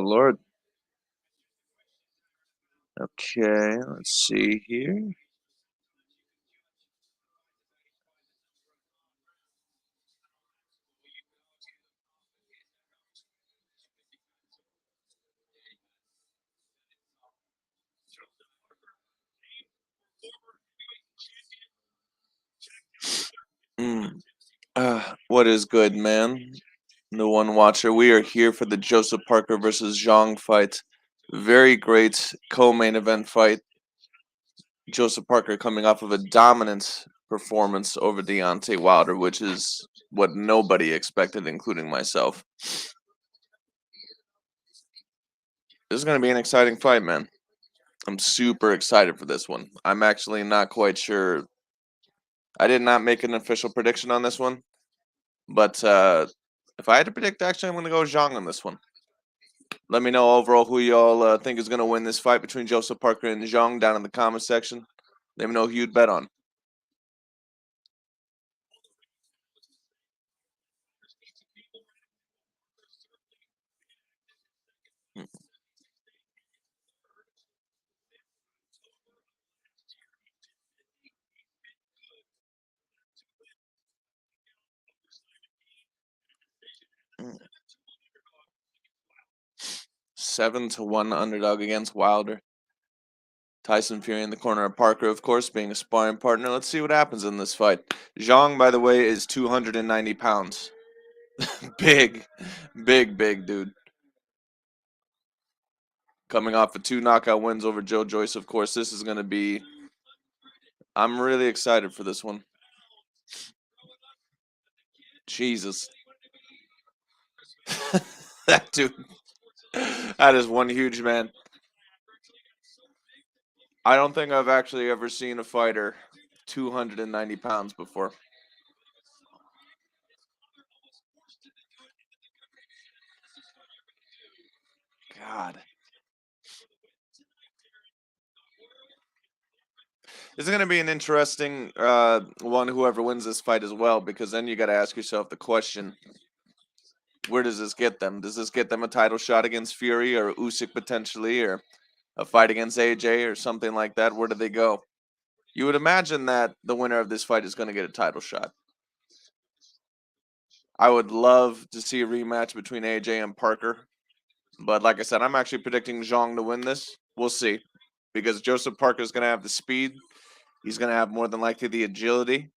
Lord. Okay, let's see here. Mm. What is good, man? The One Watcher. We are here for the Joseph Parker versus Zhang fight. Very great co-main event fight. Joseph Parker coming off of a dominant performance over Deontay Wilder, which is what nobody expected, including myself. This is going to be an exciting fight, man. I'm super excited for this one. I'm actually not quite sure. I did not make an official prediction on this one, but if I had to predict, actually, I'm going to go Zhang on this one. Let me know overall who y'all think is going to win this fight between Joseph Parker and Zhang down in the comment section. Let me know who you'd bet on. 7-1 underdog against Wilder. Tyson Fury in the corner of Parker, of course, being a sparring partner. Let's see what happens in this fight. Zhang, by the way, is 290 pounds. Big, big dude. Coming off of 2 knockout wins over Joe Joyce, of course, this is going to be... I'm really excited for this one. Jesus. That dude. That is one huge man. I don't think I've actually ever seen a fighter 290 pounds before. God. This is going to be an interesting one, whoever wins this fight as well, because then you got to ask yourself the question, where does this get them? Does this get them a title shot against Fury or Usyk potentially, or a fight against AJ or something like that? Where do they go? You would imagine that the winner of this fight is going to get a title shot. I would love to see a rematch between AJ and Parker. But like I said, I'm actually predicting Zhang to win this. We'll see. Because Joseph Parker is going to have the speed. He's going to have more than likely the agility.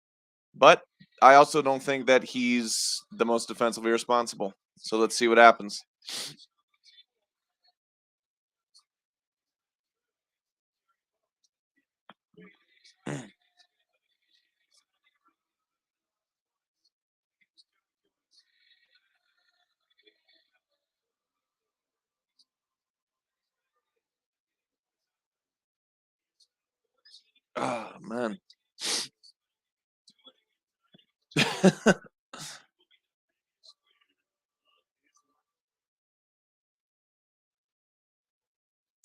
But I also don't think that he's the most defensively responsible. So let's see what happens. Oh, man.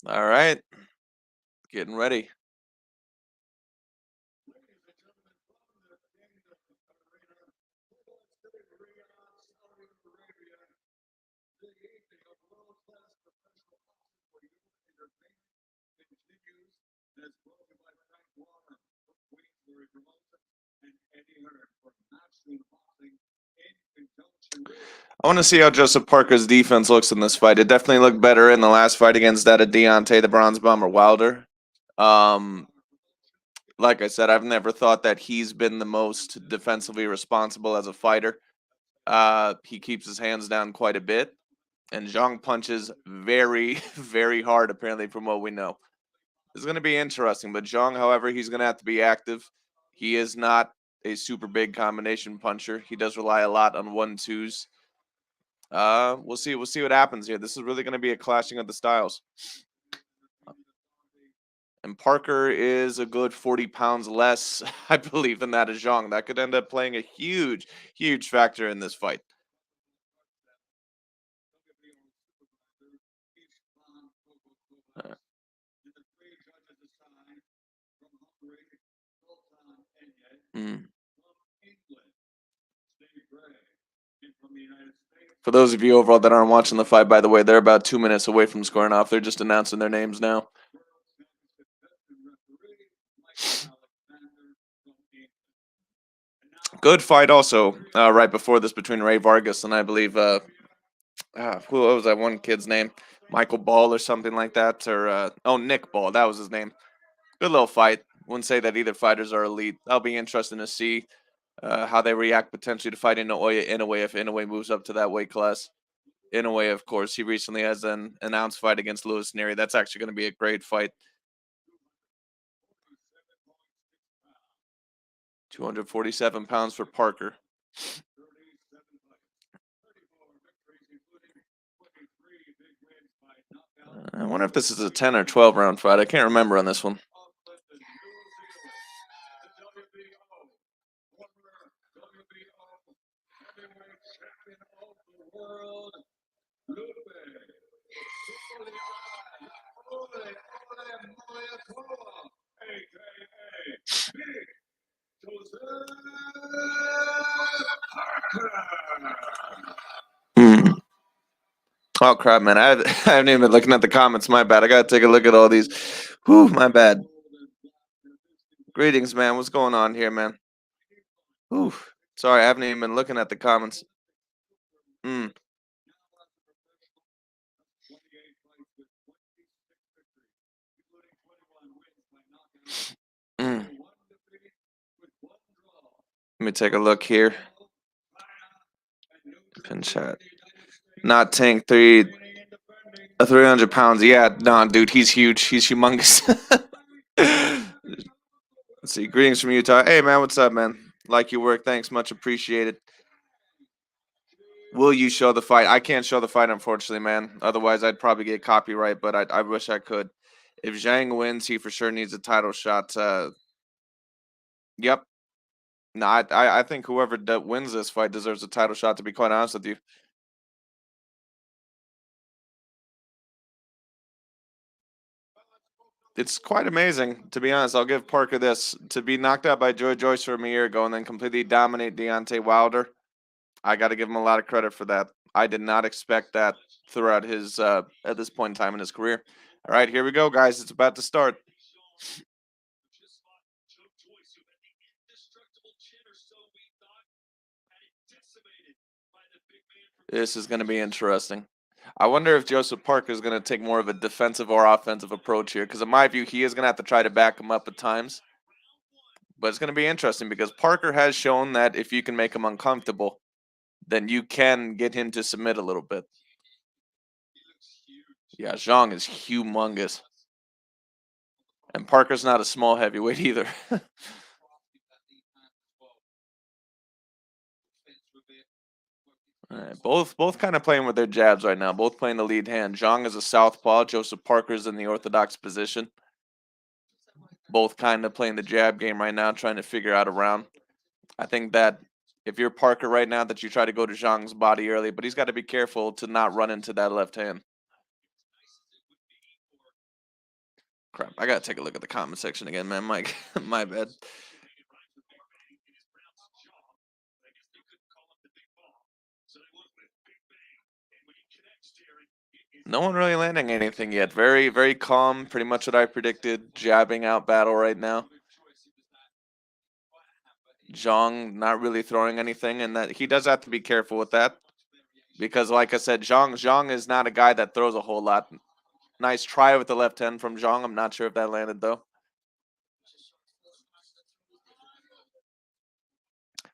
All right. Getting ready. I want to see how Joseph Parker's defense looks in this fight. It definitely looked better in the last fight against that of Deontay, the Bronze Bomber Wilder. Um, like I said, I've never thought that he's been the most defensively responsible as a fighter. He keeps his hands down quite a bit, and Zhang punches very, very hard, apparently, from what we know. It's going to be interesting, but Zhang, however, he's going to have to be active. He is not a super big combination puncher. He does rely a lot on 1-2s. We'll see. We'll see what happens here. This is really going to be a clashing of the styles. And Parker is a good 40 pounds less, I believe, than that of Zhang. That could end up playing a huge, huge factor in this fight. Uh, mm. For those of you overall that aren't watching the fight, by the way, they're about 2 minutes away from scoring off. They're just announcing their names now. Good fight also right before this between Ray Vargas and I believe who what was that one kid's name? Michael Ball or something like that, or Nick Ball. That was his name. Good little fight. Wouldn't say that either fighters are elite. That'll be interesting to see how they react potentially to fighting Inoue if Inoue moves up to that weight class. Inoue, of course, he recently has an announced fight against Lewis Neary. That's actually going to be a great fight. 247 pounds for Parker. I wonder if this is a 10 or 12 round fight. I can't remember on this one. Hmm. Oh crap, man! I haven't even been looking at the comments. My bad. I gotta take a look at all these. Whew, my bad. Greetings, man. What's going on here, man? Whew. Sorry, I haven't even been looking at the comments. Mm, mm. Let me take a look here. Pin shot. Not Tank 300 pounds. Yeah, nah, dude, he's huge. He's humongous. Let's see. Greetings from Utah. Hey, man, what's up, man? Like your work. Thanks, much appreciated. Will you show the fight? I can't show the fight, unfortunately, man. Otherwise, I'd probably get copyright, but I wish I could. If Zhang wins, he for sure needs a title shot. Yep. No, I think whoever wins this fight deserves a title shot, to be quite honest with you. It's quite amazing, to be honest. I'll give Parker this. To be knocked out by Joy Joyce from a year ago and then completely dominate Deontay Wilder, I got to give him a lot of credit for that. I did not expect that throughout his at this point in time in his career. All right, here we go, guys. It's about to start. This is going to be interesting. I wonder if Joseph Parker is going to take more of a defensive or offensive approach here, because in my view, he is going to have to try to back him up at times. But it's going to be interesting because Parker has shown that if you can make him uncomfortable, then you can get him to submit a little bit. Yeah, Zhang is humongous. And Parker's not a small heavyweight either. All right, both kind of playing with their jabs right now. Both playing the lead hand. Zhang is a southpaw. Joseph Parker's in the orthodox position. Both kind of playing the jab game right now, trying to figure out a round. I think that if you're Parker right now, that you try to go to Zhang's body early, but he's got to be careful to not run into that left hand. Crap, I gotta take a look at the comment section again, man. Mike, my bad. No one really landing anything yet. Very, very calm. Pretty much what I predicted. Jabbing out battle right now. Zhang not really throwing anything, and that he does have to be careful with that because, like I said, Zhang is not a guy that throws a whole lot. Nice try with the left hand from Zhang. I'm not sure if that landed though.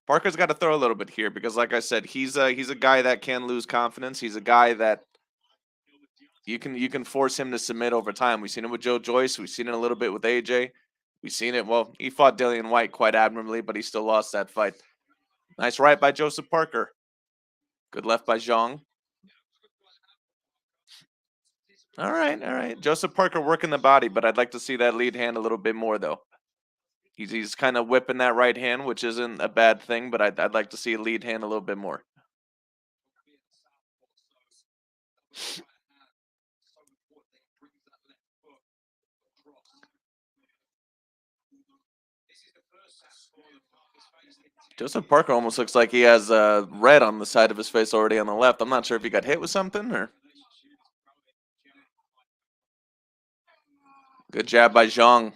Parker's got to throw a little bit here because, like I said, he's a guy that can lose confidence. He's a guy that you can force him to submit over time. We've seen it with Joe Joyce. We've seen it a little bit with AJ. We've seen it. Well, he fought Dillian White quite admirably, but he still lost that fight. Nice right by Joseph Parker. Good left by Zhang. All right, all right. Joseph Parker working the body, but I'd like to see that lead hand a little bit more, though. He's kind of whipping that right hand, which isn't a bad thing, but I'd like to see a lead hand a little bit more. Joseph Parker almost looks like he has red on the side of his face already on the left. I'm not sure if he got hit with something or. Good jab by Zhang.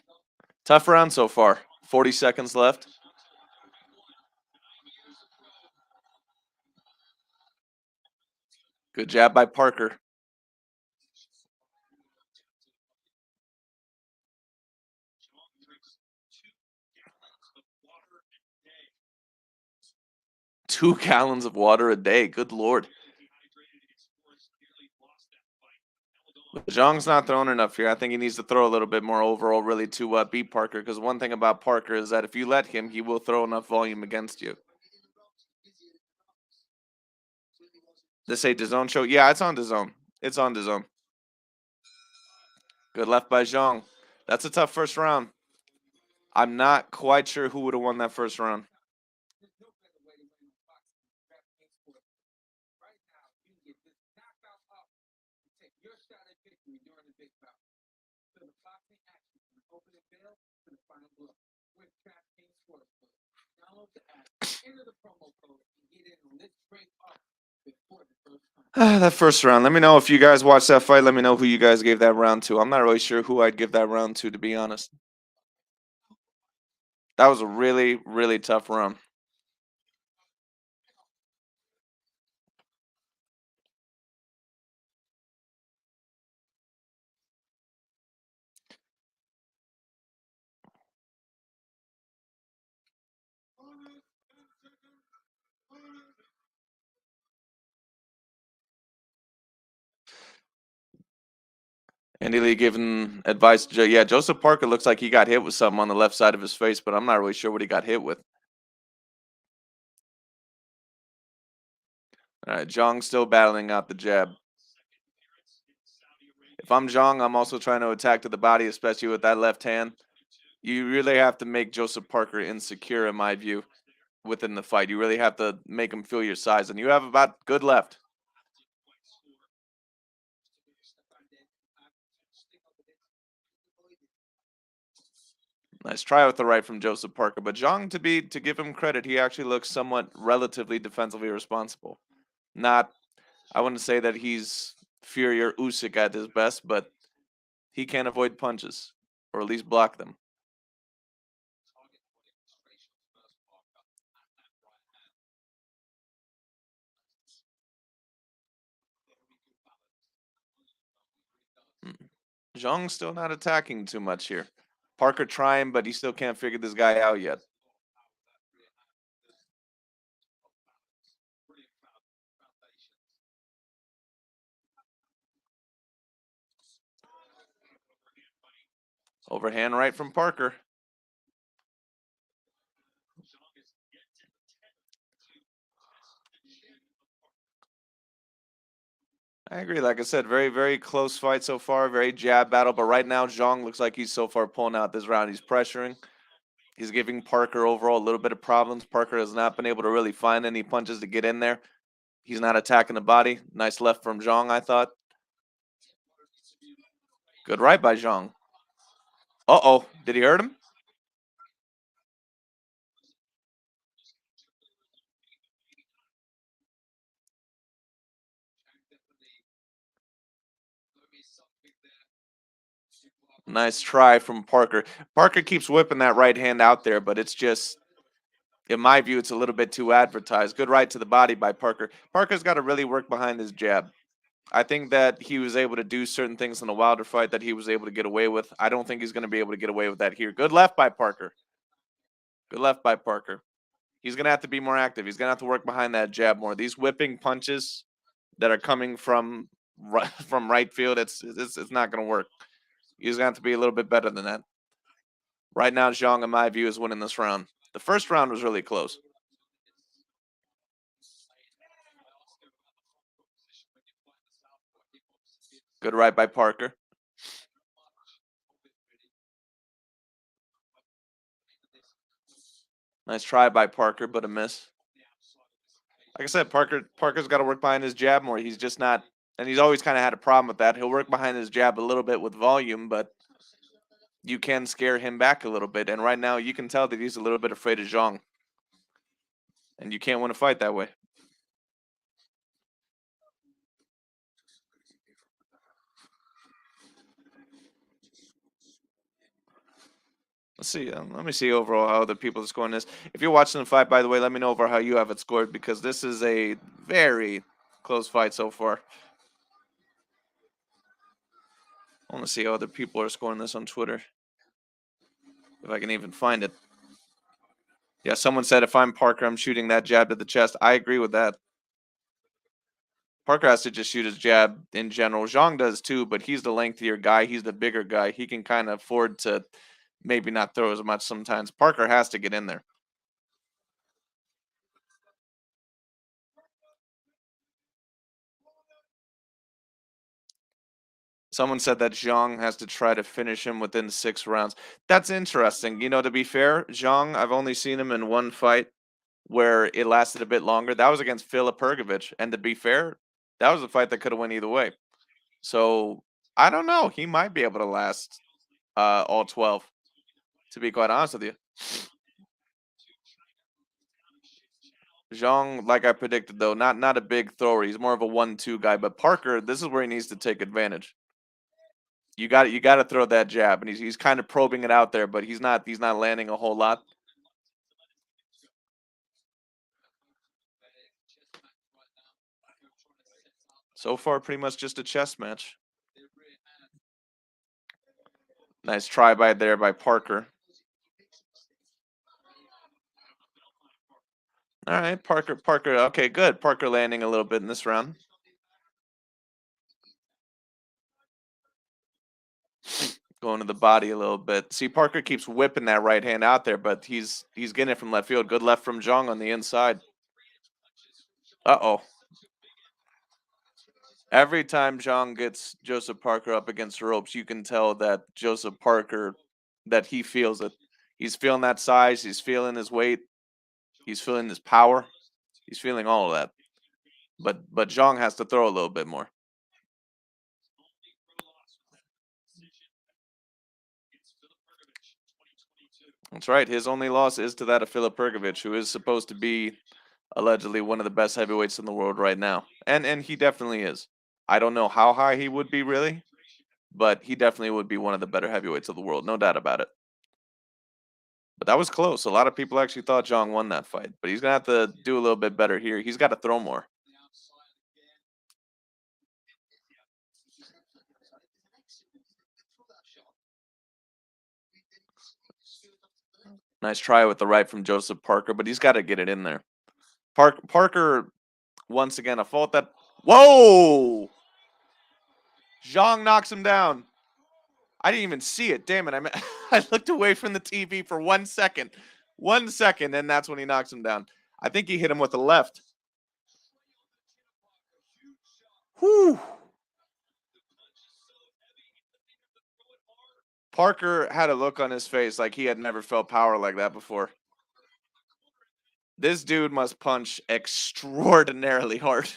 Tough round so far. 40 seconds left. Good jab by Parker. Two gallons of water a day. Good Lord. Zhang's not throwing enough here. I think he needs to throw a little bit more overall, really, to beat Parker. Because one thing about Parker is that if you let him, he will throw enough volume against you. This ain't DAZN show. Yeah, it's on DAZN. It's on DAZN. Good left by Zhang. That's a tough first round. I'm not quite sure who would have won that first round. That first round. Let me know if you guys watched that fight. Let me know who you guys gave that round to. I'm not really sure who I'd give that round to be honest. That was a really, really tough round. Andy Lee giving advice. Yeah, Joseph Parker looks like he got hit with something on the left side of his face, but I'm not really sure what he got hit with. All right, Zhang still battling out the jab. If I'm Zhang, I'm also trying to attack to the body, especially with that left hand. You really have to make Joseph Parker insecure, in my view, within the fight. You really have to make him feel your size, and you have about good left. Nice try with the right from Joseph Parker, but Zhang, to give him credit, he actually looks somewhat relatively defensively responsible. Not, I wouldn't say that he's Fury or Usyk at his best, but he can avoid punches, or at least block them. Zhang's still not attacking too much here. Parker trying, but he still can't figure this guy out yet. Overhand right from Parker. I agree. Like I said, very, very close fight so far. Very jab battle. But right now, Zhang looks like he's so far pulling out this round. He's pressuring. He's giving Parker overall a little bit of problems. Parker has not been able to really find any punches to get in there. He's not attacking the body. Nice left from Zhang, I thought. Good right by Zhang. Uh-oh. Did he hurt him? Nice try from Parker. Parker keeps whipping that right hand out there, but it's just, in my view, it's a little bit too advertised. Good right to the body by Parker. Parker's got to really work behind his jab. I think that he was able to do certain things in the Wilder fight that he was able to get away with. I don't think he's going to be able to get away with that here. Good left by Parker. Good left by Parker. He's going to have to be more active. He's going to have to work behind that jab more. These whipping punches that are coming from from right field, it's not going to work. He's going to have to be a little bit better than that. Right now, Zhang, in my view, is winning this round. The first round was really close. Good right by Parker. Nice try by Parker, but a miss. Like I said, Parker's got to work behind his jab more. He's just not, and he's always kind of had a problem with that. He'll work behind his jab a little bit with volume, but you can scare him back a little bit. And right now, you can tell that he's a little bit afraid of Zhang, and you can't win a fight that way. Let's see. Let me see overall how the people are scoring this. If you're watching the fight, by the way, let me know over how you have it scored because this is a very close fight so far. I want to see how other people are scoring this on Twitter. If I can even find it. Yeah, someone said if I'm Parker, I'm shooting that jab to the chest. I agree with that. Parker has to just shoot his jab in general. Zhang does too, but he's the lengthier guy. He's the bigger guy. He can kind of afford to maybe not throw as much sometimes. Parker has to get in there. Someone said that Zhang has to try to finish him within 6 rounds. That's interesting. To be fair, Zhang, I've only seen him in one fight where it lasted a bit longer. That was against Filip Pergovic. And to be fair, that was a fight that could have went either way. So I don't know. He might be able to last all 12, to be quite honest with you. Zhang, like I predicted though, not a big thrower. He's more of a 1-2 guy. But Parker, this is where he needs to take advantage. You got to throw that jab, and he's kind of probing it out there, but he's not landing a whole lot. So far, pretty much just a chess match. Nice try by Parker. All right, Parker. Okay, good. Parker landing a little bit in this round. Going to the body a little bit. See, Parker keeps whipping that right hand out there, but he's getting it from left field. Good left from Zhang on the inside. Uh-oh. Every time Zhang gets Joseph Parker up against the ropes, you can tell that Joseph Parker, that he feels it. He's feeling that size. He's feeling his weight. He's feeling his power. He's feeling all of that. But Zhang has to throw a little bit more. That's right. His only loss is to that of Filip Pergovic, who is supposed to be allegedly one of the best heavyweights in the world right now. And he definitely is. I don't know how high he would be really, but he definitely would be one of the better heavyweights of the world, no doubt about it. But that was close. A lot of people actually thought Zhang won that fight, but he's gonna have to do a little bit better here. He's got to throw more. Nice try with the right from Joseph Parker, but he's got to get it in there. Parker once again a fault that. Whoa! Zhang knocks him down. I didn't even see it. Damn it! I looked away from the TV for 1 second. 1 second, and that's when he knocks him down. I think he hit him with the left. Whew. Parker had a look on his face like he had never felt power like that before. This dude must punch extraordinarily hard.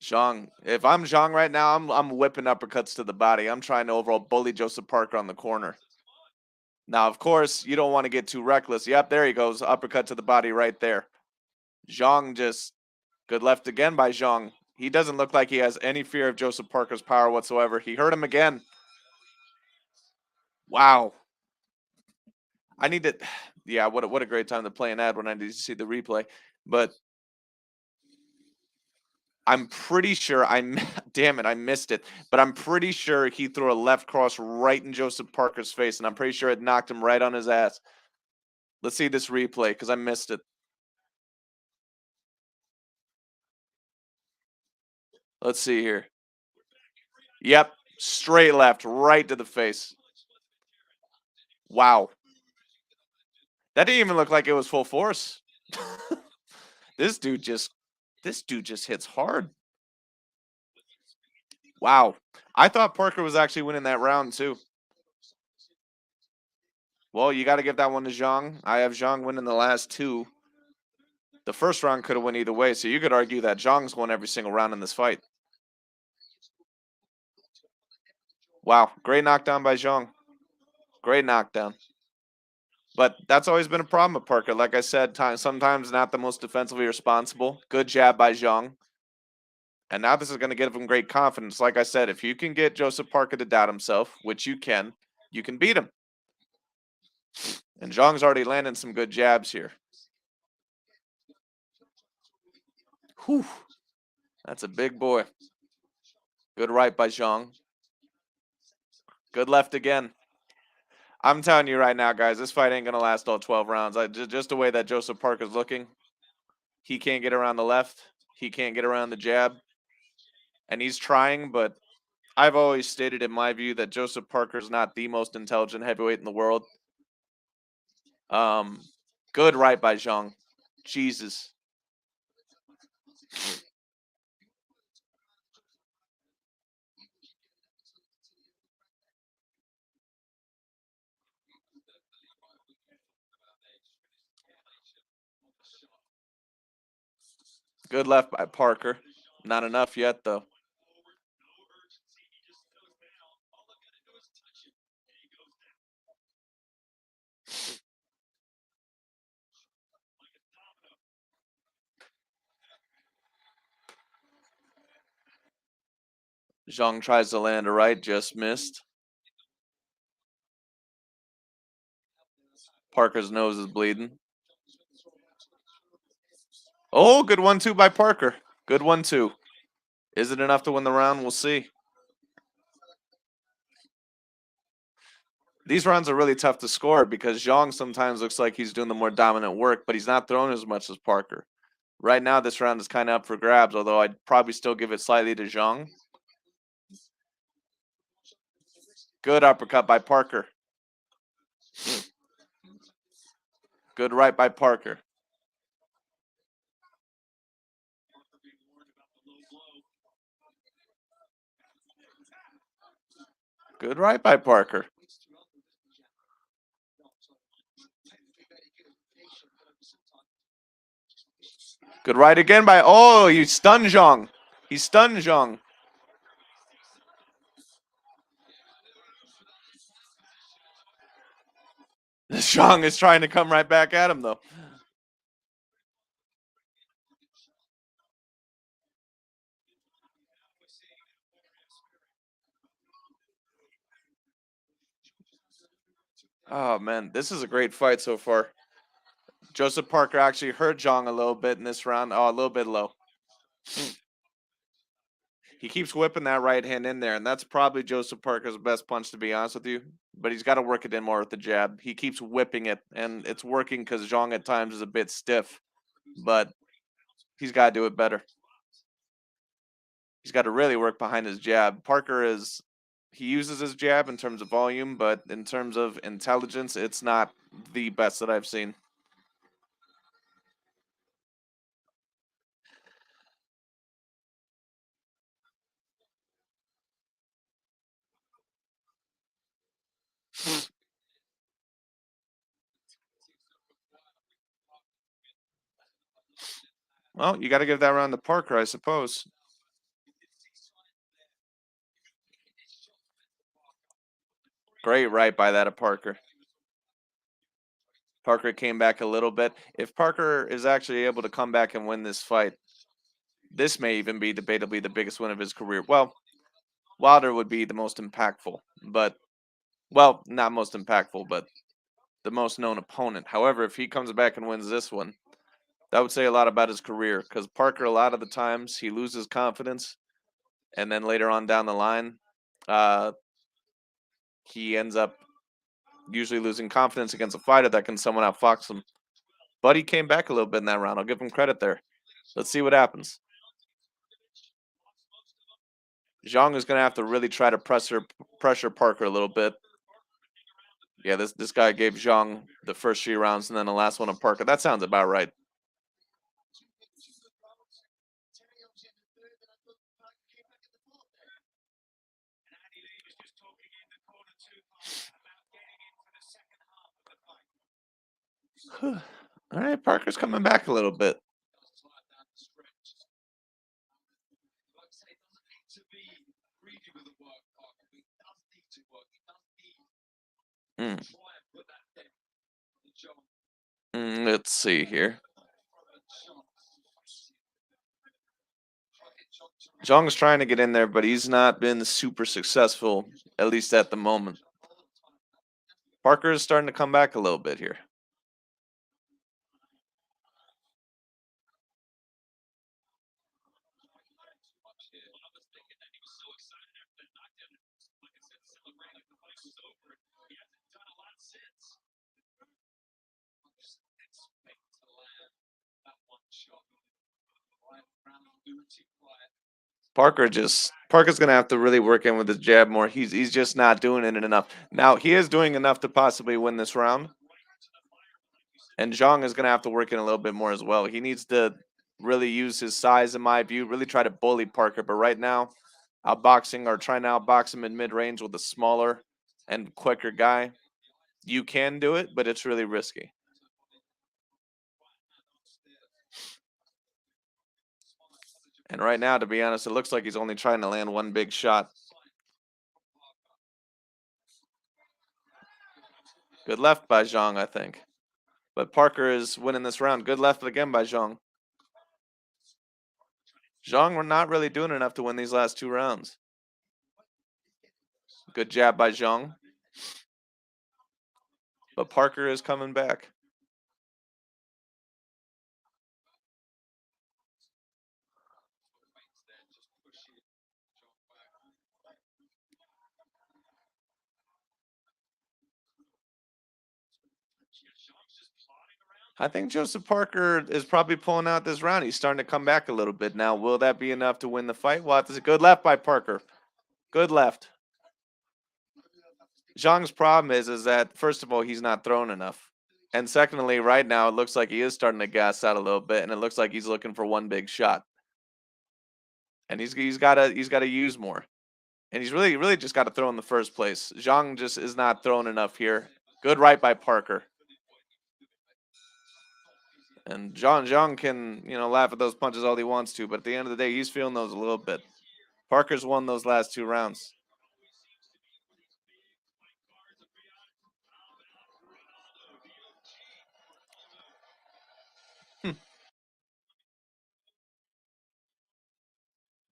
Zhang, if I'm Zhang right now, I'm whipping uppercuts to the body. I'm trying to overall bully Joseph Parker on the corner. Now, of course, you don't want to get too reckless. Yep, there he goes. Uppercut to the body right there. Zhang just good left again by Zhang. He doesn't look like he has any fear of Joseph Parker's power whatsoever. He hurt him again. Wow. I need to yeah, what a great time to play an ad when I need to see the replay. But I'm pretty sure damn it, I missed it. But I'm pretty sure he threw a left cross right in Joseph Parker's face, and I'm pretty sure it knocked him right on his ass. Let's see this replay because I missed it. Let's see here. Yep, straight left, right to the face. Wow. That didn't even look like it was full force. This dude just hits hard. Wow. I thought Parker was actually winning that round too. Well, you got to give that one to Zhang. I have Zhang winning the last two. The first round could have went either way, so you could argue that Zhang's won every single round in this fight. Wow, great knockdown by Zhang. Great knockdown. But that's always been a problem with Parker. Like I said, sometimes not the most defensively responsible. Good jab by Zhang. And now this is going to give him great confidence. Like I said, if you can get Joseph Parker to doubt himself, which you can beat him. And Zhang's already landing some good jabs here. Whew. That's a big boy. Good right by Zhang. Good left again. I'm telling you right now, guys, this fight ain't going to last all 12 rounds. Just the way that Joseph Parker's looking, he can't get around the left. He can't get around the jab. And he's trying, but I've always stated in my view that Joseph Parker's not the most intelligent heavyweight in the world. Good right by Zhang. Jesus. Good left by Parker. Not enough yet, though. Zhang tries to land a right, just missed. Parker's nose is bleeding. Oh, good 1-2 by Parker. Good 1-2. Is it enough to win the round? We'll see. These rounds are really tough to score because Zhang sometimes looks like he's doing the more dominant work, but he's not throwing as much as Parker. Right now, this round is kind of up for grabs, although I'd probably still give it slightly to Zhang. Good uppercut by Parker. Good right by Parker. Good right by Parker. Good right again by... Oh, he stunned Zhang. He stunned Zhang. Zhang is trying to come right back at him, though. Oh, man. This is a great fight so far. Joseph Parker actually hurt Zhang a little bit in this round. Oh, a little bit low. He keeps whipping that right hand in there, and that's probably Joseph Parker's best punch, to be honest with you. But he's got to work it in more with the jab. He keeps whipping it, and it's working because Zhang at times is a bit stiff. But he's got to do it better. He's got to really work behind his jab. Parker is... He uses his jab in terms of volume, but in terms of intelligence, it's not the best that I've seen. Well, you got to give that round to Parker, I suppose. Great right by that of Parker. Parker came back a little bit. If Parker is actually able to come back and win this fight, this may even be debatably the biggest win of his career. Well, Wilder would be the most impactful, but, well, not most impactful, but the most known opponent. However, if he comes back and wins this one, that would say a lot about his career because Parker, a lot of the times, he loses confidence, and then later on down the line, he ends up usually losing confidence against a fighter that can someone outfox him. But he came back a little bit in that round. I'll give him credit there. Let's see what happens. Zhang is going to have to really try to pressure Parker a little bit. Yeah, this guy gave Zhang the first 3 rounds and then the last one on Parker. That sounds about right. All right, Parker's coming back a little bit. Mm. Let's see here. Zhang's trying to get in there, but he's not been super successful, at least at the moment. Parker is starting to come back a little bit here. Parker's gonna have to really work in with his jab more. He's just not doing it enough. Now he is doing enough to possibly win this round, and Zhang is gonna have to work in a little bit more as well. He needs to really use his size, in my view, really try to bully Parker. But right now, outboxing or trying to outbox him in mid range with a smaller and quicker guy, you can do it, but it's really risky. And right now, to be honest, it looks like he's only trying to land one big shot. Good left by Zhang, I think. But Parker is winning this round. Good left again by Zhang. Zhang, we're not really doing enough to win these last two rounds. Good jab by Zhang. But Parker is coming back. I think Joseph Parker is probably pulling out this round. He's starting to come back a little bit now. Will that be enough to win the fight? Well, that's a good left by Parker. Good left. Zhang's problem is that first of all, he's not throwing enough. And secondly, right now it looks like he is starting to gas out a little bit, and it looks like he's looking for one big shot. And he's gotta use more. And he's really just got to throw in the first place. Zhang just is not throwing enough here. Good right by Parker. And Zhang can, laugh at those punches all he wants to, but at the end of the day, he's feeling those a little bit. Parker's won those last two rounds.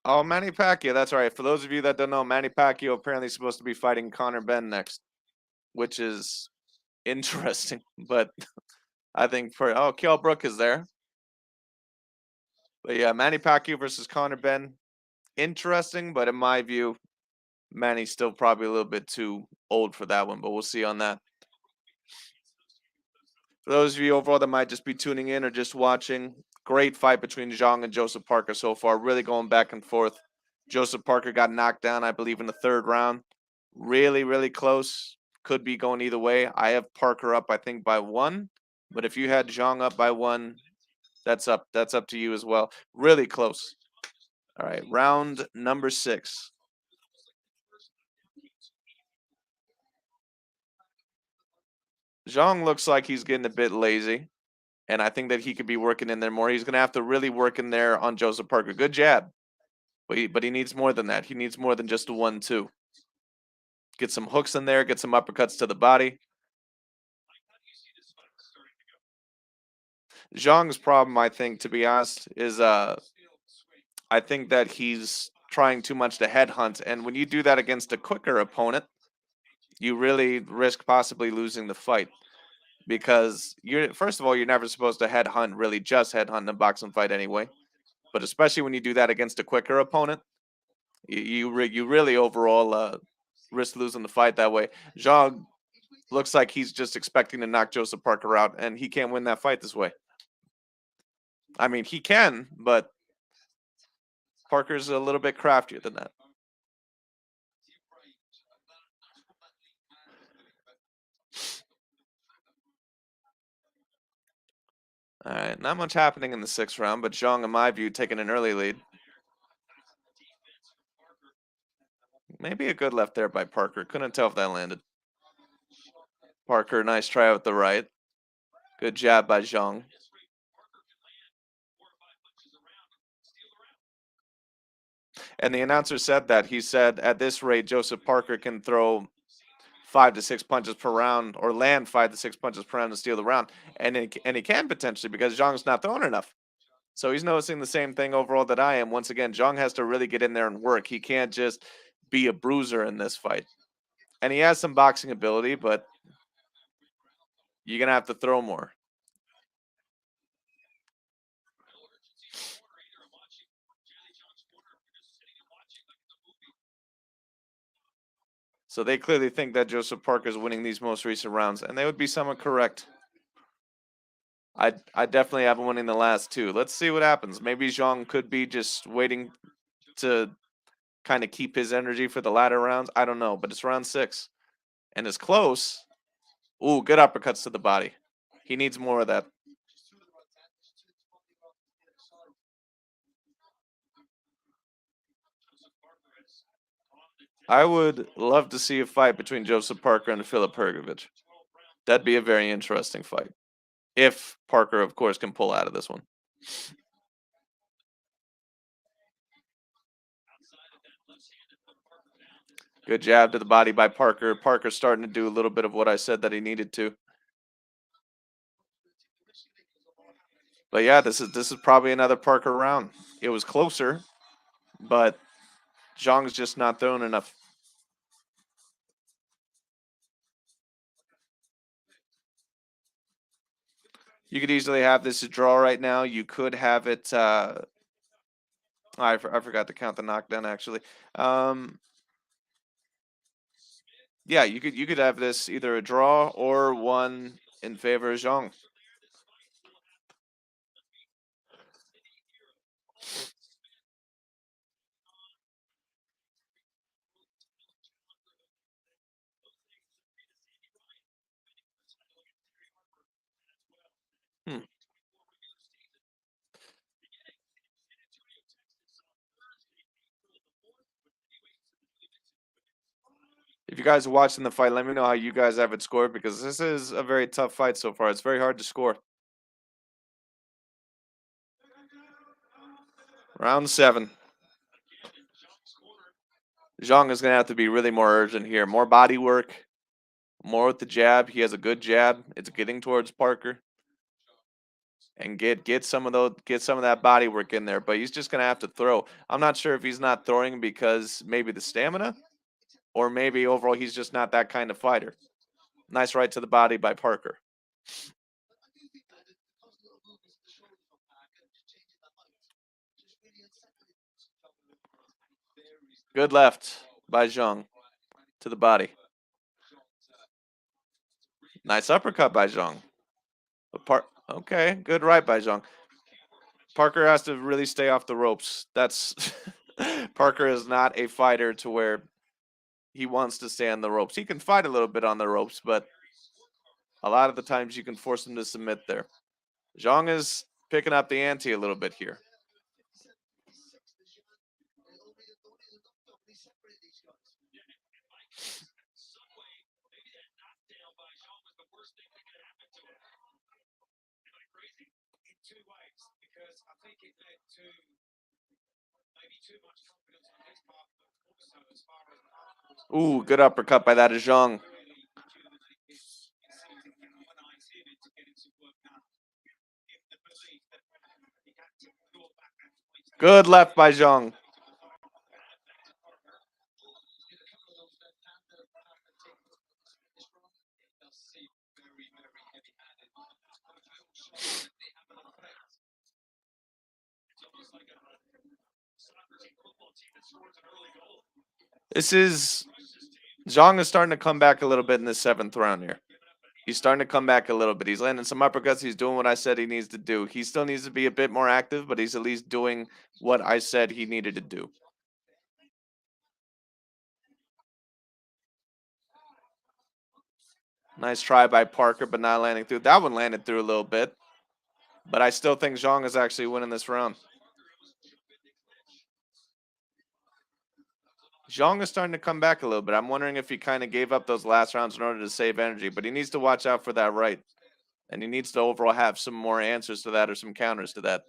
Oh, Manny Pacquiao, that's right. For those of you that don't know, Manny Pacquiao apparently supposed to be fighting Conor Benn next, which is interesting. But I think Kell Brook is there. But yeah, Manny Pacquiao versus Conor Benn, interesting. But in my view, Manny's still probably a little bit too old for that one. But we'll see on that. For those of you overall that might just be tuning in or just watching, great fight between Zhang and Joseph Parker so far. Really going back and forth. Joseph Parker got knocked down, I believe, in the third round. Really close. Could be going either way. I have Parker up, I think, by one. But if you had Zhang up by one, that's up. That's up to you as well. Really close. All right, round number 6. Zhang looks like he's getting a bit lazy, and I think that he could be working in there more. He's going to have to really work in there on Joseph Parker. Good jab, but he needs more than that. He needs more than just a 1-2. Get some hooks in there, get some uppercuts to the body. Zhang's problem, I think, to be honest, is I think that he's trying too much to headhunt, and when you do that against a quicker opponent, you really risk possibly losing the fight because you're first of all you're never supposed to headhunt, really just headhunt in a boxing fight anyway. But especially when you do that against a quicker opponent, you really overall risk losing the fight that way. Zhang looks like he's just expecting to knock Joseph Parker out, and he can't win that fight this way. I mean, he can, but Parker's a little bit craftier than that. All right, not much happening in the 6th round, but Zhang, in my view, taking an early lead. Maybe a good left there by Parker. Couldn't tell if that landed. Parker, nice try with the right. Good jab by Zhang. And the announcer said that. He said, at this rate, Joseph Parker can throw 5 to 6 punches per round, or land 5 to 6 punches per round to steal the round, and he can potentially because Zhang's not throwing enough. So he's noticing the same thing overall that I am. Once again, Zhang has to really get in there and work. He can't just be a bruiser in this fight. And he has some boxing ability, but you're gonna have to throw more. So they clearly think that Joseph Parker is winning these most recent rounds, and they would be somewhat correct. I definitely have him winning the last two. Let's see what happens. Maybe Zhang could be just waiting to kind of keep his energy for the latter rounds. I don't know, but it's round 6, and it's close. Ooh, good uppercuts to the body. He needs more of that. I would love to see a fight between Joseph Parker and Philip Hergovich. That'd be a very interesting fight. If Parker, of course, can pull out of this one. Good jab to the body by Parker. Parker's starting to do a little bit of what I said that he needed to. But yeah, this is probably another Parker round. It was closer, but Zhang's just not throwing enough. You could easily have this a draw right now. You could have it. I forgot to count the knockdown actually. Um, yeah, you could have this either a draw or one in favor of Zhang. Hmm. If you guys are watching the fight, let me know how you guys have it scored because this is a very tough fight so far. It's very hard to score. Round 7. Zhang is going to have to be really more urgent here. More body work, more with the jab. He has a good jab. It's getting towards Parker. And get some of that body work in there, but he's just going to have to throw. I'm not sure if he's not throwing because maybe the stamina or maybe overall he's just not that kind of fighter. Nice right to the body by Parker. Good left by Zhang to the body. Nice uppercut by Zhang. Okay, good right by Zhang. Parker has to really stay off the ropes. That's Parker is not a fighter to where he wants to stay on the ropes. He can fight a little bit on the ropes, but a lot of the times you can force him to submit there. Zhang is picking up the ante a little bit here. Ooh, good uppercut by that Zhang. Good left by Zhang. This is Zhang is starting to come back a little bit in the 7th round here. He's starting to come back a little bit. He's landing some uppercuts. He's doing what I said he needs to do. He still needs to be a bit more active, but he's at least doing what I said he needed to do. Nice try by Parker, but not landing through. That one landed through a little bit, but I still think Zhang is actually winning this round. Zhang is starting to come back a little bit. I'm wondering if he kind of gave up those last rounds in order to save energy, but he needs to watch out for that right. And he needs to overall have some more answers to that or some counters to that.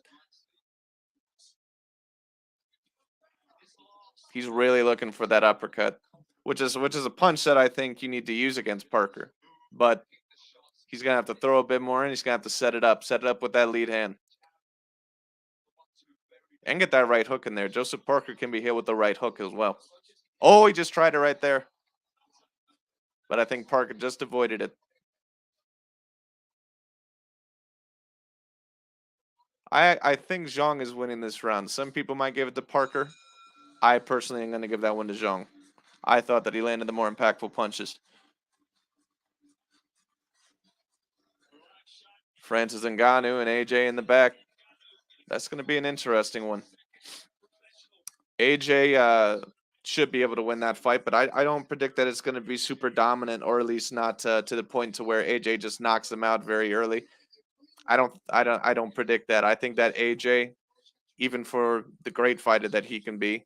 He's really looking for that uppercut. which is a punch that I think you need to use against Parker. But he's gonna have to throw a bit more, and he's gonna have to set it up with that lead hand, and get that right hook in there. Joseph Parker can be hit with the right hook as well. Oh, he just tried it right there, but I think Parker just avoided it. I think Zhang is winning this round. Some people might give it to Parker. I personally am going to give that one to Zhang. I thought that he landed the more impactful punches. Francis Ngannou and AJ in the back. That's going to be an interesting one. AJ should be able to win that fight, but I don't predict that it's going to be super dominant, or at least not to the point to where AJ just knocks him out very early. I don't predict that. I think that AJ, even for the great fighter that he can be,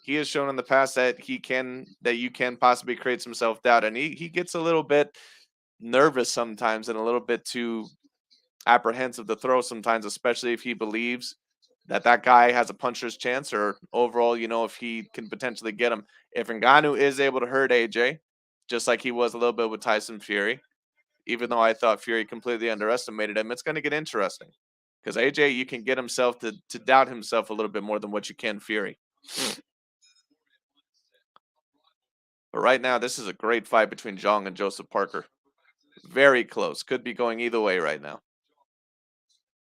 he has shown in the past that you can possibly create some self doubt, and he gets a little bit nervous sometimes and a little bit too apprehensive to throw sometimes, especially if he believes that that guy has a puncher's chance, or overall, if he can potentially get him. If Ngannou is able to hurt AJ, just like he was a little bit with Tyson Fury, even though I thought Fury completely underestimated him, it's going to get interesting because AJ, you can get himself to doubt himself a little bit more than what you can Fury. But right now, this is a great fight between Zhang and Joseph Parker. Very close. Could be going either way right now.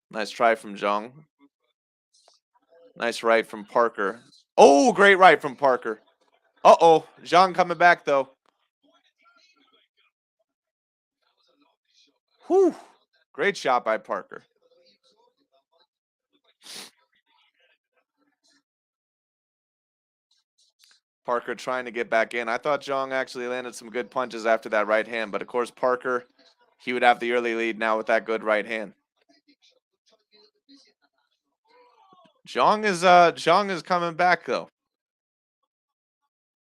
Nice try from Zhang. Nice right from Parker. Oh, great right from Parker. Uh-oh. Zhang coming back, though. Whew. Great shot by Parker. Parker trying to get back in. I thought Zhang actually landed some good punches after that right hand, but of course Parker, he would have the early lead now with that good right hand. Zhang is coming back though.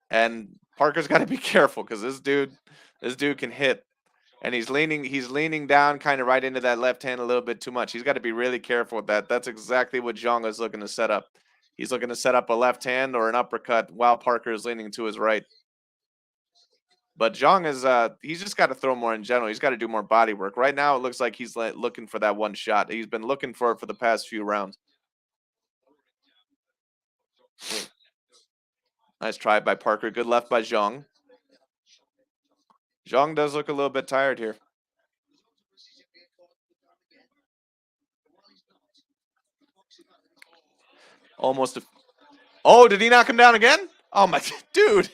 And Parker's got to be careful because this dude can hit. And he's leaning down kind of right into that left hand a little bit too much. He's got to be really careful with that. That's exactly what Zhang is looking to set up. He's looking to set up a left hand or an uppercut while Parker is leaning to his right. But Zhang is he's just got to throw more in general. He's got to do more body work. Right now it looks like he's looking for that one shot. He's been looking for it for the past few rounds. Nice try by Parker. Good left by Zhang. Zhang does look a little bit tired here. Almost a Oh, did he knock him down again? Oh my dude.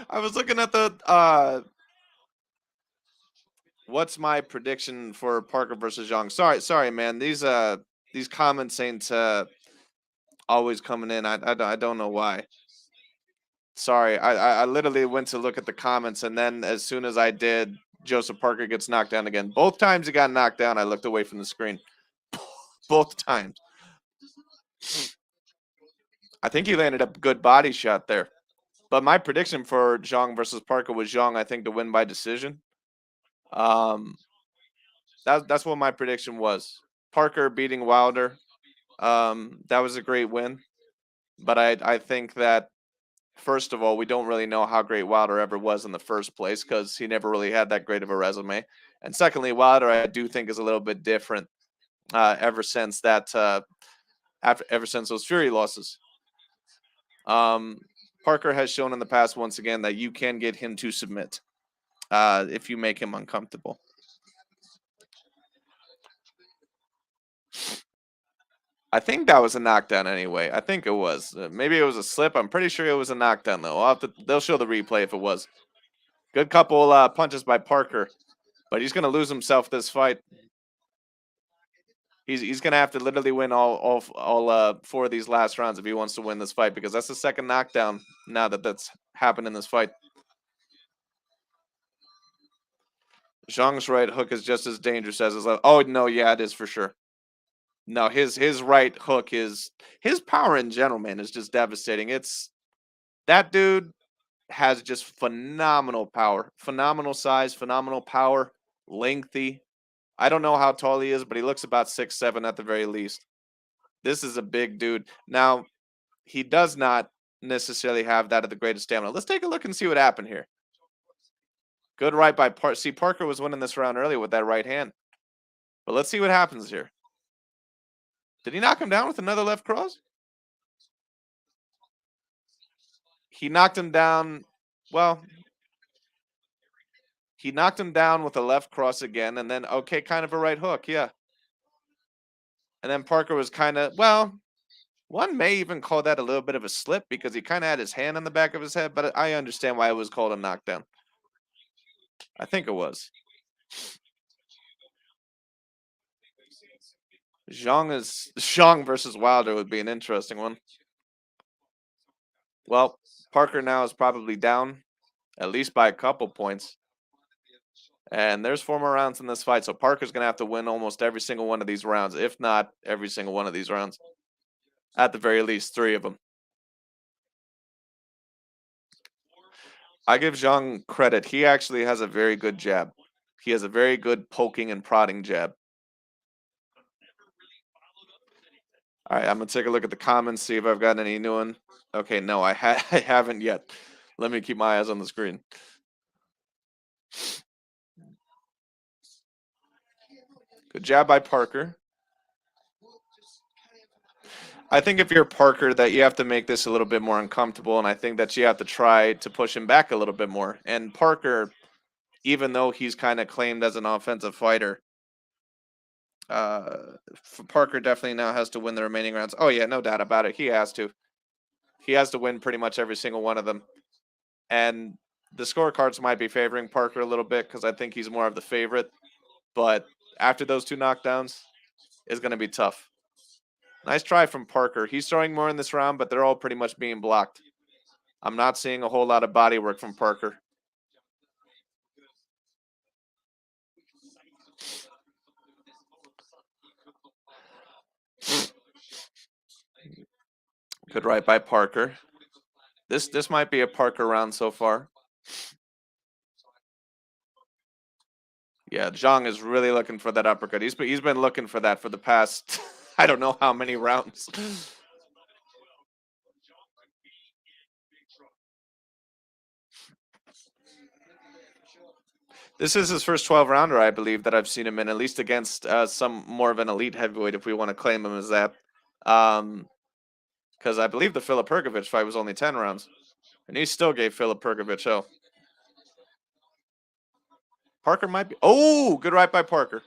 I was looking at the what's my prediction for Parker versus Zhang? Sorry, man. These comments ain't always coming in. I don't know why. Sorry. I literally went to look at the comments, and then as soon as I did, Joseph Parker gets knocked down again. Both times he got knocked down, I looked away from the screen. Both times. I think he landed a good body shot there. But my prediction for Zhang versus Parker was Zhang, I think, to win by decision. Um, that's what my prediction was. Parker beating Wilder. That was a great win. But I think that first of all, we don't really know how great Wilder ever was in the first place because he never really had that great of a resume. And secondly, Wilder I do think is a little bit different ever since that ever since those Fury losses. Um, Parker has shown in the past once again that you can get him to submit if you make him uncomfortable. I think that was a knockdown anyway. I think it was. Maybe it was a slip. I'm pretty sure it was a knockdown though. They'll show the replay if it was. Good couple punches by Parker, but he's gonna lose himself this fight. He's gonna have to literally win all four of these last rounds if he wants to win this fight because that's the second knockdown now that's happened in this fight. Zhang's right hook is just as dangerous as his left. Oh no, yeah, it is for sure. No, his right hook his power in general, man, is just devastating. It's that dude has just phenomenal power, phenomenal size, phenomenal power, lengthy. I don't know how tall he is, but he looks about 6'7" at the very least. This is a big dude. Now, he does not necessarily have that of the greatest stamina. Let's take a look and see what happened here. Good right by Parker. See, Parker was winning this round earlier with that right hand. But let's see what happens here. Did he knock him down with another left cross? He knocked him down. Well, he knocked him down with a left cross again, and then, okay, kind of a right hook, yeah. And then Parker was kind of, well, one may even call that a little bit of a slip because he kind of had his hand on the back of his head, but I understand why it was called a knockdown. I think it was. Zhang versus Wilder would be an interesting one. Well, Parker now is probably down, at least by a couple points. And there's 4 more rounds in this fight, so Parker's going to have to win almost every single one of these rounds, if not every single one of these rounds. At the very least, 3 of them. I give Zhang credit. He actually has a very good jab. He has a very good poking and prodding jab. All right, I'm going to take a look at the comments, see if I've got any new one. Okay, no, I haven't yet. Let me keep my eyes on the screen. Good jab by Parker. I think if you're Parker that you have to make this a little bit more uncomfortable, and I think that you have to try to push him back a little bit more. And Parker, even though he's kind of claimed as an offensive fighter, Parker definitely now has to win the remaining rounds. Oh yeah, no doubt about it. He has to. He has to win pretty much every single one of them. And the scorecards might be favoring Parker a little bit because I think he's more of the favorite. But after those 2 knockdowns, it's going to be tough. Nice try from Parker. He's throwing more in this round, but they're all pretty much being blocked. I'm not seeing a whole lot of body work from Parker. Good right by Parker. This might be a Parker round so far. Yeah, Zhang is really looking for that uppercut. He's been looking for that for the past I don't know how many rounds. This is his first 12 rounder, I believe, that I've seen him in, at least against some more of an elite heavyweight, if we want to claim him as that. Because I believe the Filip Perkovic fight was only 10 rounds. And he still gave Filip Perkovic hell. Parker might be. Oh, good right by Parker.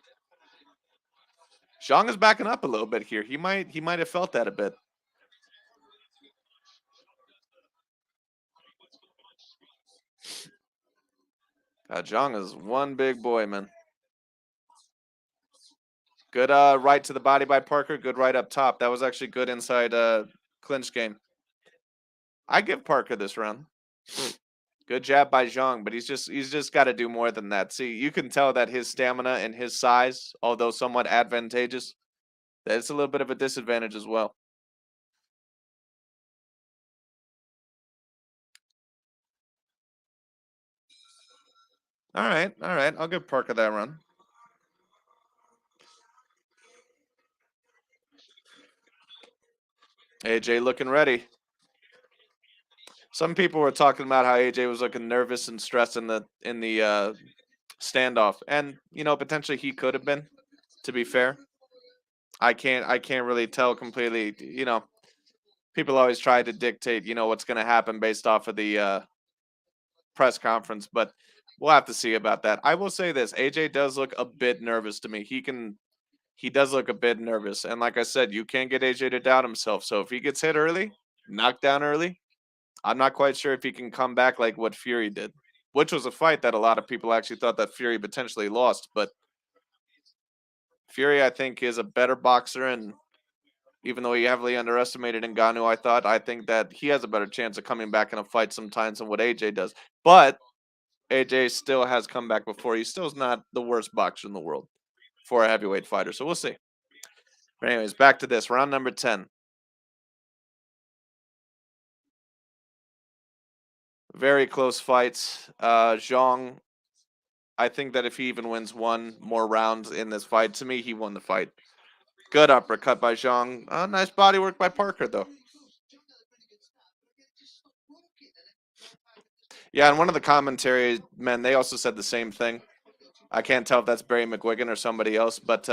Zhang is backing up a little bit here. He might have felt that a bit. Zhang is one big boy, man. Good right to the body by Parker. Good right up top. That was actually good inside clinch game. I give Parker this round. Good jab by Zhang, but he's just got to do more than that. See, you can tell that his stamina and his size, although somewhat advantageous, that it's a little bit of a disadvantage as well. All right. I'll give Parker that run. AJ looking ready. Some people were talking about how AJ was looking nervous and stressed in the standoff, and potentially he could have been. To be fair, I can't really tell completely. People always try to dictate what's going to happen based off of the press conference, but we'll have to see about that. I will say this: AJ does look a bit nervous to me. He does look a bit nervous, and like I said, you can't get AJ to doubt himself. So if he gets hit early, knocked down early, I'm not quite sure if he can come back like what Fury did, which was a fight that a lot of people actually thought that Fury potentially lost. But Fury, I think, is a better boxer, and even though he heavily underestimated Ngannou, I think that he has a better chance of coming back in a fight sometimes than what AJ does. But AJ still has come back before. He still is not the worst boxer in the world for a heavyweight fighter. So we'll see. But anyways, back to this round number 10. Very close fights. Zhang, I think that if he even wins 1 more round in this fight, to me, he won the fight. Good uppercut by Zhang. Nice body work by Parker, though. Yeah, and one of the commentary men, they also said the same thing. I can't tell if that's Barry McGuigan or somebody else, but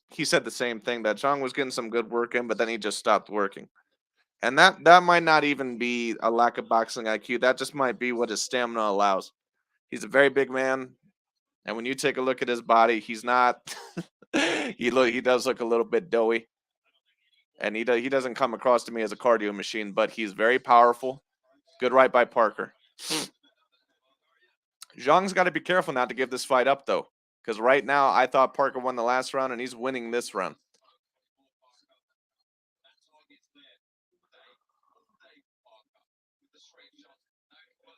he said the same thing that Zhang was getting some good work in, but then he just stopped working. And that might not even be a lack of boxing IQ. That just might be what his stamina allows. He's a very big man, and when you take a look at his body, he's not. He does look a little bit doughy, and he doesn't come across to me as a cardio machine, but he's very powerful. Good right by Parker. Zhang's got to be careful not to give this fight up though, because right now I thought Parker won the last round, and he's winning this round.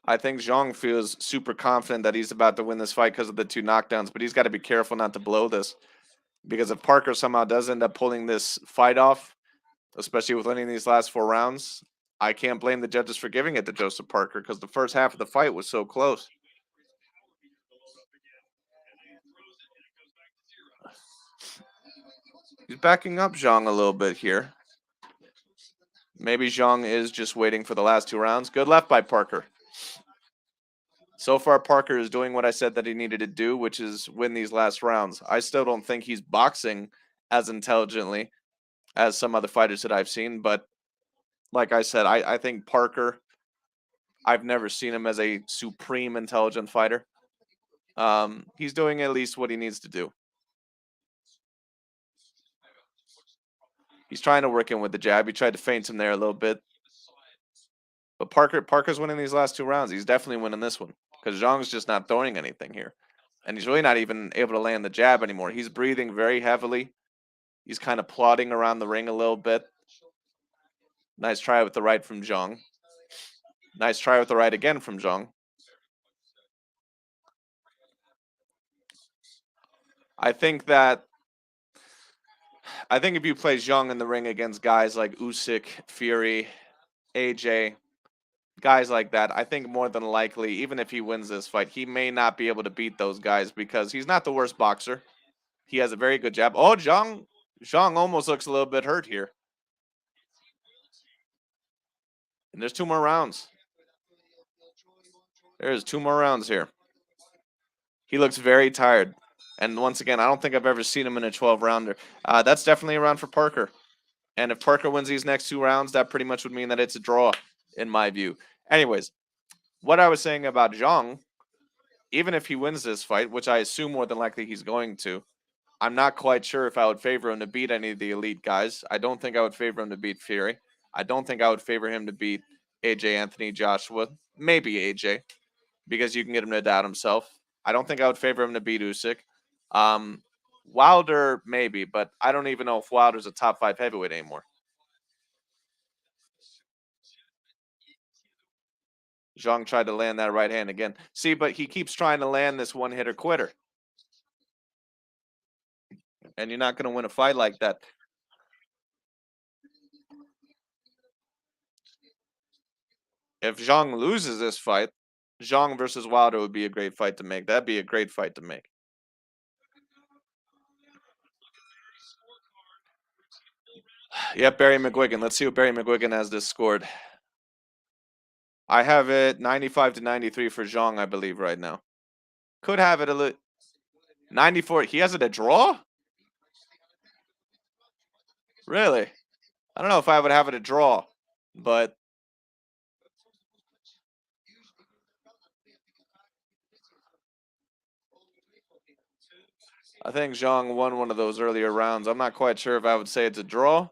I think Zhang feels super confident that he's about to win this fight because of the two knockdowns, but he's got to be careful not to blow this. Because if Parker somehow does end up pulling this fight off, especially with winning these last 4 rounds, I can't blame the judges for giving it to Joseph Parker because the first half of the fight was so close. He's backing up Zhang a little bit here. Maybe Zhang is just waiting for the last 2 rounds. Good left by Parker. So far, Parker is doing what I said that he needed to do, which is win these last rounds. I still don't think he's boxing as intelligently as some other fighters that I've seen, but like I said, I think Parker, I've never seen him as a supreme intelligent fighter. He's doing at least what he needs to do. He's trying to work in with the jab. He tried to feint him there a little bit. But Parker's winning these last 2 rounds. He's definitely winning this one because Zhang's just not throwing anything here. And he's really not even able to land the jab anymore. He's breathing very heavily. He's kind of plodding around the ring a little bit. Nice try with the right from Zhang. Nice try with the right again from Zhang. I think if you play Zhang in the ring against guys like Usyk, Fury, AJ, guys like that, I think more than likely, even if he wins this fight, he may not be able to beat those guys because he's not the worst boxer. He has a very good jab. Oh, Zhang almost looks a little bit hurt here. And there's 2 more rounds. There's 2 more rounds here. He looks very tired. And once again, I don't think I've ever seen him in a 12-rounder. That's definitely a round for Parker. And if Parker wins these next 2 rounds, that pretty much would mean that it's a draw, in my view. Anyways, what I was saying about Zhang, even if he wins this fight, which I assume more than likely he's going to, I'm not quite sure if I would favor him to beat any of the elite guys. I don't think I would favor him to beat Fury. I don't think I would favor him to beat AJ Anthony Joshua. Maybe AJ, because you can get him to doubt himself. I don't think I would favor him to beat Usyk. Wilder, maybe, but I don't even know if Wilder's a top 5 heavyweight anymore. Zhang tried to land that right hand again. See, but he keeps trying to land this one-hitter quitter. And you're not going to win a fight like that. If Zhang loses this fight, Zhang versus Wilder would be a great fight to make. That'd be a great fight to make. Yep, Barry McGuigan. Let's see what Barry McGuigan has this scored. I have it 95 to 93 for Zhang, I believe, right now. Could have it a little 94. He has it a draw? Really? I don't know if I would have it a draw, but I think Zhang won one of those earlier rounds. I'm not quite sure if I would say it's a draw.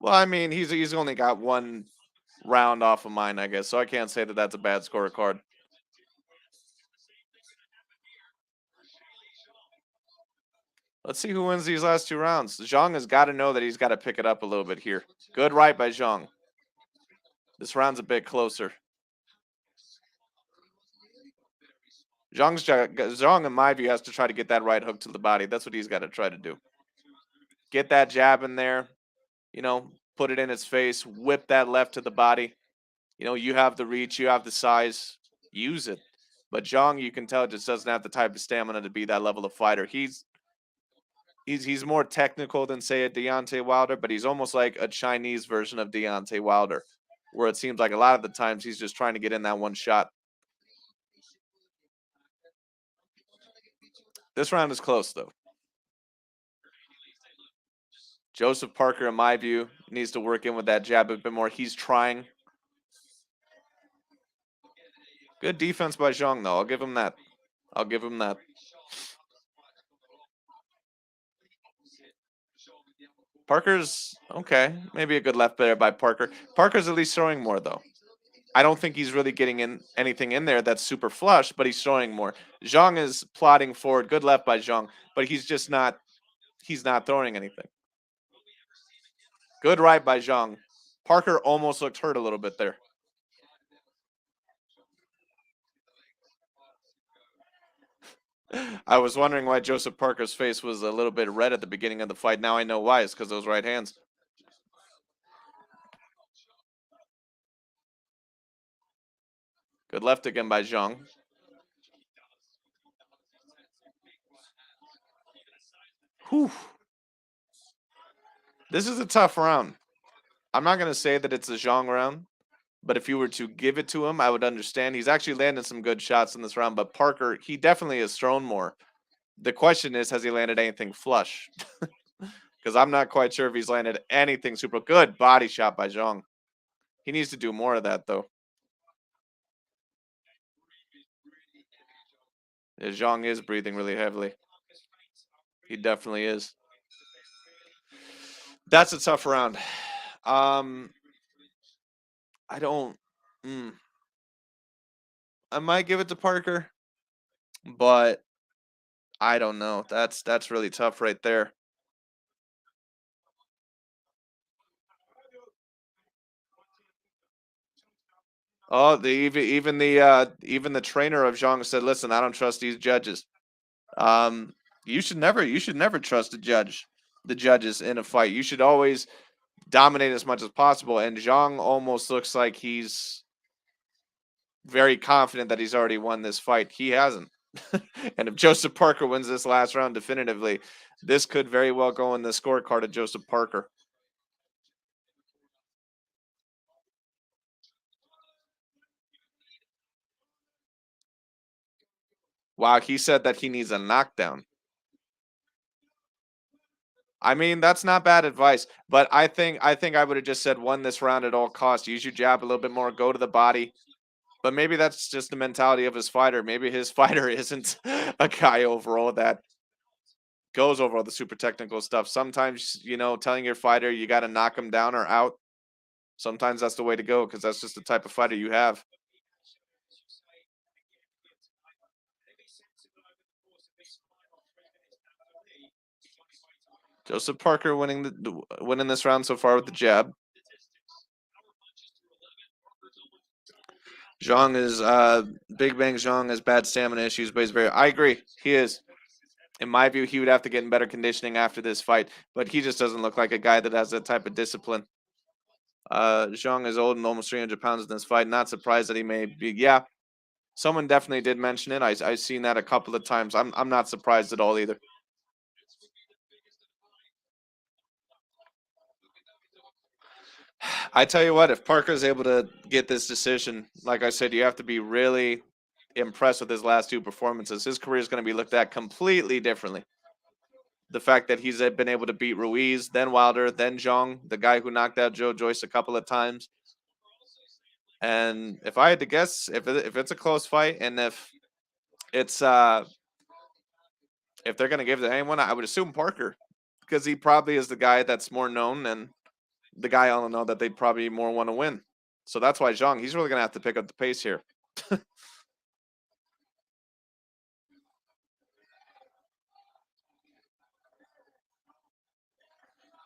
Well, I mean, he's only got one round off of mine, I guess, so I can't say that that's a bad scorecard. Let's see who wins these last 2 rounds. Zhang has got to know that he's got to pick it up a little bit here. Good right by Zhang. This round's a bit closer. Zhang, in my view, has to try to get that right hook to the body. That's what he's got to try to do. Get that jab in there, put it in his face, whip that left to the body. You have the reach, you have the size, use it. But Zhang, you can tell, just doesn't have the type of stamina to be that level of fighter. He's more technical than, say, a Deontay Wilder, but he's almost like a Chinese version of Deontay Wilder, where it seems like a lot of the times he's just trying to get in that one shot. This round is close, though. Joseph Parker, in my view, needs to work in with that jab a bit more. He's trying. Good defense by Zhang, though. I'll give him that. I'll give him that. Parker's okay. Maybe a good left there by Parker. Parker's at least throwing more, though. I don't think he's really getting in anything in there that's super flush, but he's throwing more. Zhang is plodding forward. Good left by Zhang, but he's just not. He's not throwing anything. Good right by Zhang. Parker almost looked hurt a little bit there. I was wondering why Joseph Parker's face was a little bit red at the beginning of the fight. Now I know why. It's because those right hands. Good left again by Zhang. Whew. This is a tough round. I'm not going to say that it's a Zhang round, but if you were to give it to him, I would understand. He's actually landed some good shots in this round, but Parker, he definitely has thrown more. The question is, has he landed anything flush? Because I'm not quite sure if he's landed anything super good. Body shot by Zhang. He needs to do more of that, though. Yeah, Zhang is breathing really heavily. He definitely is. That's a tough round. I don't. I might give it to Parker, but I don't know. That's really tough right there. Oh, even the trainer of Zhang said, "Listen, I don't trust these judges." Um, you should never trust the judges in a fight. You should always dominate as much as possible. And Zhang almost looks like he's very confident that he's already won this fight. He hasn't. And if Joseph Parker wins this last round definitively, this could very well go in the scorecard of Joseph Parker. Wow, he said that he needs a knockdown. I mean, that's not bad advice, but I think I would have just said won this round at all costs. Use your jab a little bit more, go to the body. But maybe that's just the mentality of his fighter. Maybe his fighter isn't a guy overall that goes over all the super technical stuff. Sometimes, telling your fighter you got to knock him down or out. Sometimes that's the way to go because that's just the type of fighter you have. Joseph Parker winning this round so far with the jab. Zhang is Big Bang Zhang has bad stamina issues, but he's very. I agree, he is. In my view, he would have to get in better conditioning after this fight, but he just doesn't look like a guy that has that type of discipline. Zhang is old and almost 300 pounds in this fight. Not surprised that he may be. Yeah, someone definitely did mention it. I've seen that a couple of times. I'm not surprised at all either. I tell you what, if Parker's able to get this decision, like I said, you have to be really impressed with his last two performances. His career is going to be looked at completely differently. The fact that he's been able to beat Ruiz, then Wilder, then Zhang, the guy who knocked out Joe Joyce a couple of times. And if I had to guess, if it's a close fight, and it's if they're going to give it to anyone, I would assume Parker, because he probably is the guy that's more known and the guy all in all that they probably more want to win. So that's why Zhang, he's really going to have to pick up the pace here.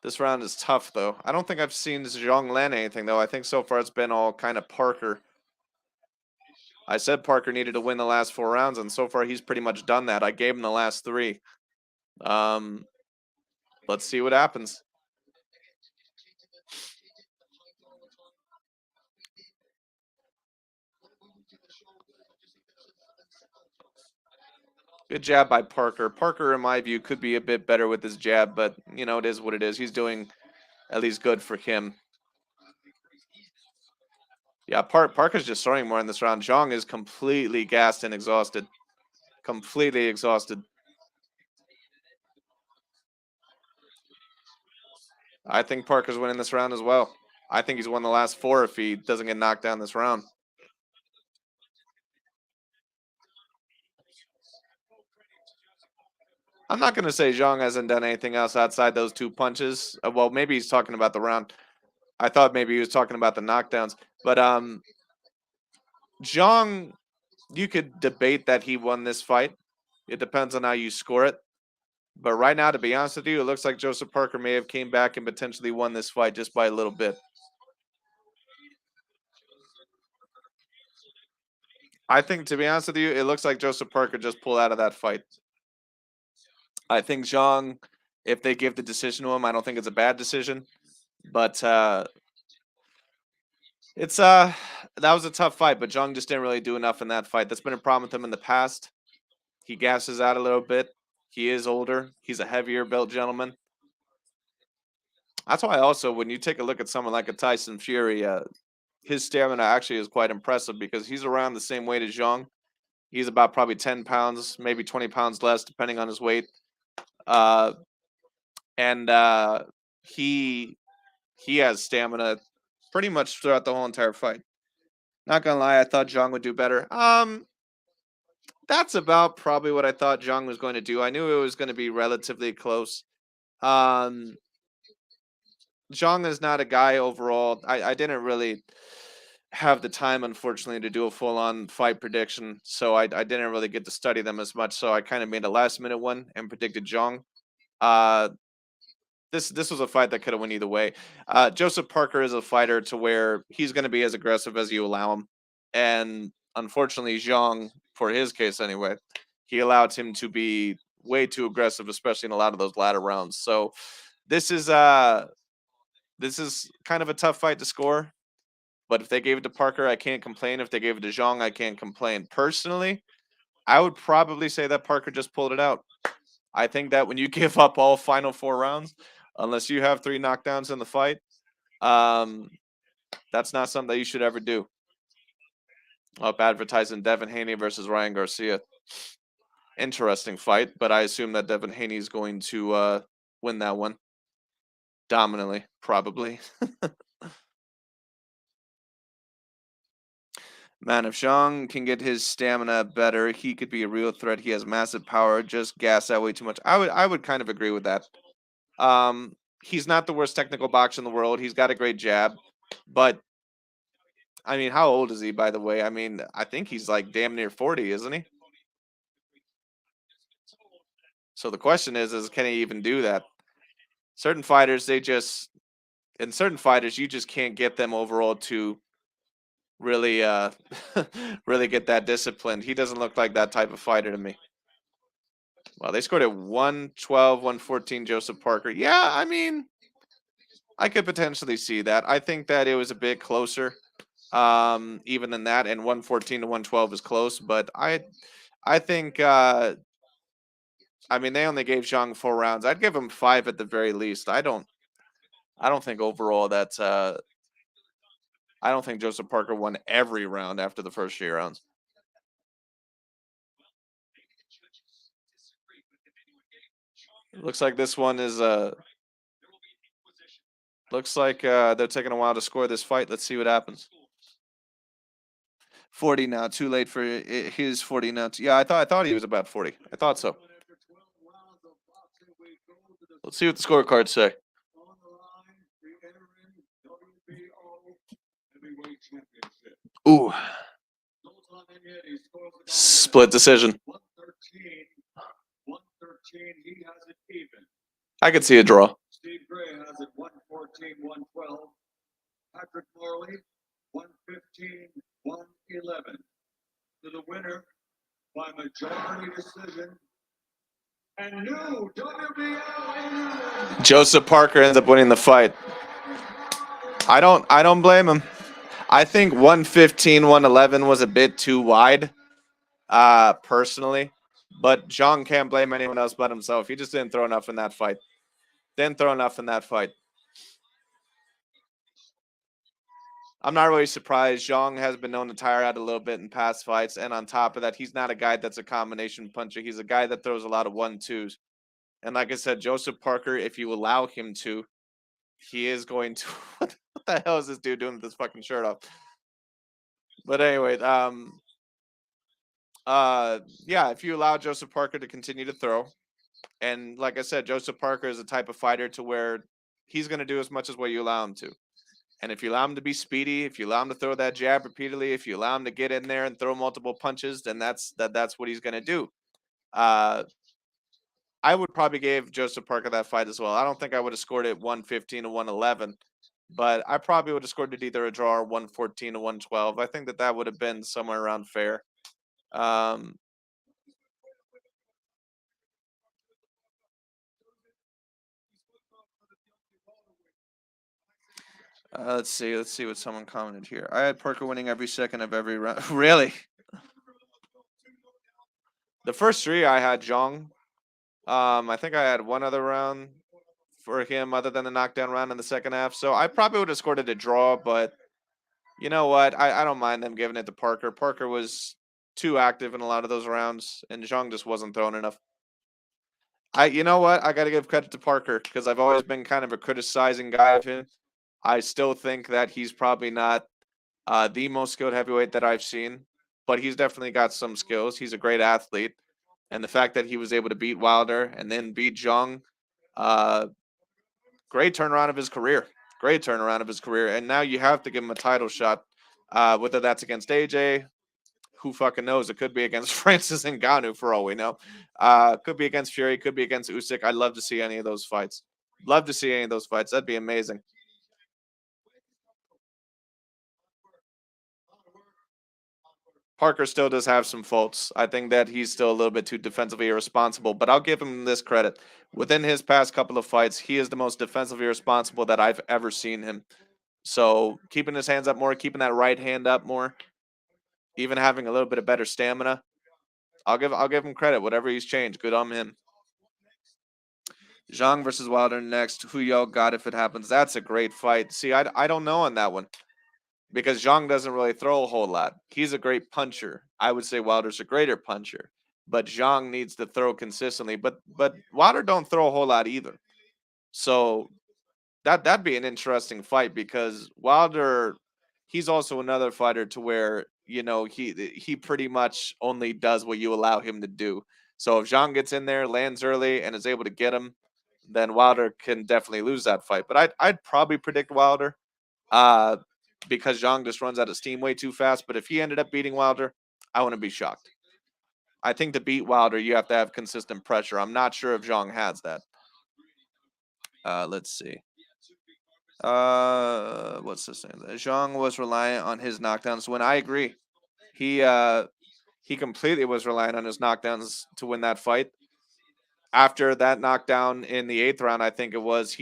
This round is tough, though. I don't think I've seen Zhang land anything, though. I think so far it's been all kind of Parker. I said Parker needed to win the last 4 rounds, and so far he's pretty much done that. I gave him the last 3. Um, let's see what happens. Good jab by Parker. Parker, in my view, could be a bit better with his jab, but, it is what it is. He's doing at least good for him. Yeah, Parker's just throwing more in this round. Zhang is completely gassed and exhausted. Completely exhausted. I think Parker's winning this round as well. I think he's won the last 4 if he doesn't get knocked down this round. I'm not going to say Zhang hasn't done anything else outside those 2 punches. Well, maybe he's talking about the round. I thought maybe he was talking about the knockdowns. But Zhang, you could debate that he won this fight. It depends on how you score it. But right now, to be honest with you, it looks like Joseph Parker may have came back and potentially won this fight just by a little bit. I think, to be honest with you, it looks like Joseph Parker just pulled out of that fight. I think Zhang, if they give the decision to him, I don't think it's a bad decision. But it's that was a tough fight, but Zhang just didn't really do enough in that fight. That's been a problem with him in the past. He gasses out a little bit. He is older. He's a heavier built gentleman. That's why also when you take a look at someone like a Tyson Fury, his stamina actually is quite impressive because he's around the same weight as Zhang. He's about probably 10 pounds, maybe 20 pounds less, depending on his weight. Uh, and he has stamina pretty much throughout the whole entire fight. Not gonna lie, I thought Zhang would do better. That's about probably what I thought Zhang was going to do. I knew it was going to be relatively close. Um, Zhang is not a guy overall. I didn't really have the time, unfortunately, to do a full-on fight prediction, so I didn't really get to study them as much. So I kind of made a last-minute one and predicted Zhang. Uh, this was a fight that could have went either way. Joseph Parker is a fighter to where he's going to be as aggressive as you allow him, and unfortunately, Zhang, for his case anyway, he allowed him to be way too aggressive, especially in a lot of those latter rounds. So this is uh this is kind of a tough fight to score. But if they gave it to Parker, I can't complain. If they gave it to Zhang, I can't complain. Personally, I would probably say that Parker just pulled it out. I think that when you give up all final 4 rounds, unless you have 3 knockdowns in the fight, um, that's not something that you should ever do. Up advertising Devin Haney versus Ryan Garcia. Interesting fight, but I assume that Devin Haney is going to win that one dominantly, probably. Man, if Zhang can get his stamina better, he could be a real threat. He has massive power, just gas out way too much. I would kind of agree with that. Um, he's not the worst technical boxer in the world. He's got a great jab, but I mean, how old is he, by the way? I mean, I think he's like damn near 40, isn't he? So the question is can he even do that? Certain fighters, in certain fighters, you just can't get them overall to really really get that disciplined. He doesn't look like that type of fighter to me. Well, they scored at 112, 114, Joseph Parker. Yeah, I mean, I could potentially see that. I think that it was a bit closer, even than that, and 114 to 112 is close. But I think, I mean, they only gave Zhang 4 rounds. I'd give him 5 at the very least. I don't think overall that's, I don't think Joseph Parker won every round after the first 3 rounds. Looks like this one is looks like they're taking a while to score this fight. Let's see what happens. 40 now. Too late for his 40 now. Yeah, I thought he was about 40. I thought so. Let's see what the scorecards say. Ooh. Split decision. I could see a draw. Steve Gray has it 114, 112. Patrick Morley, 115, 111. To the winner by majority decision. And new WBO. Joseph Parker ends up winning the fight. I don't blame him. I think 115, 111 was a bit too wide, personally. But Zhang can't blame anyone else but himself. He just didn't throw enough in that fight. Didn't throw enough in that fight. I'm not really surprised. Zhang has been known to tire out a little bit in past fights. And on top of that, he's not a guy that's a combination puncher. He's a guy that throws a lot of 1-2s. And like I said, Joseph Parker, if you allow him to, he is going to. What the hell is this dude doing with this fucking shirt off? But anyway, yeah, if you allow Joseph Parker to continue to throw, and like I said, Joseph Parker is a type of fighter to where he's going to do as much as what you allow him to. And if you allow him to be speedy, if you allow him to throw that jab repeatedly, if you allow him to get in there and throw multiple punches, then that's what he's going to do. Uh, I would probably give Joseph Parker that fight as well. I don't think I would have scored it 115 to 111, but I probably would have scored it either a draw or 114 to 112. I think that would have been somewhere around fair. Um, let's see. Let's see what someone commented here. I had Parker winning every second of every round. Really? The first three I had Zhang. I think I had one other round for him other than the knockdown round in the second half. So I probably would have scored it a draw, but you know what? I don't mind them giving it to Parker. Parker was too active in a lot of those rounds, and Zhang just wasn't throwing enough. You know what? I got to give credit to Parker because I've always been kind of a criticizing guy of him. I still think that he's probably not the most skilled heavyweight that I've seen, but he's definitely got some skills. He's a great athlete, and the fact that he was able to beat Wilder and then beat Zhang, uh, great turnaround of his career. Great turnaround of his career, and now you have to give him a title shot, whether that's against AJ. Who fucking knows? It could be against Francis Ngannou for all we know. Could be against Fury. Could be against Usyk. I'd love to see any of those fights. Love to see any of those fights. That'd be amazing. Parker still does have some faults. I think that he's still a little bit too defensively irresponsible, but I'll give him this credit. Within his past couple of fights, he is the most defensively irresponsible that I've ever seen him. So keeping his hands up more, keeping that right hand up more, even having a little bit of better stamina. I'll give him credit. Whatever he's changed, good on him. Zhang versus Wilder next. Who y'all got if it happens? That's a great fight. See, I don't know on that one because Zhang doesn't really throw a whole lot. He's a great puncher. I would say Wilder's a greater puncher, but Zhang needs to throw consistently. But Wilder don't throw a whole lot either. So that'd be an interesting fight because Wilder, he's also another fighter to where he pretty much only does what you allow him to do. So if Zhang gets in there, lands early, and is able to get him, then Wilder can definitely lose that fight. But I'd probably predict Wilder, uh, because Zhang just runs out of steam way too fast. But if he ended up beating Wilder, I wouldn't be shocked. I think to beat Wilder, you have to have consistent pressure. I'm not sure if Zhang has that. Let's see. What's this name? Zhang was reliant on his knockdowns. When I agree, he completely was reliant on his knockdowns to win that fight. After that knockdown in the eighth round, I think it was,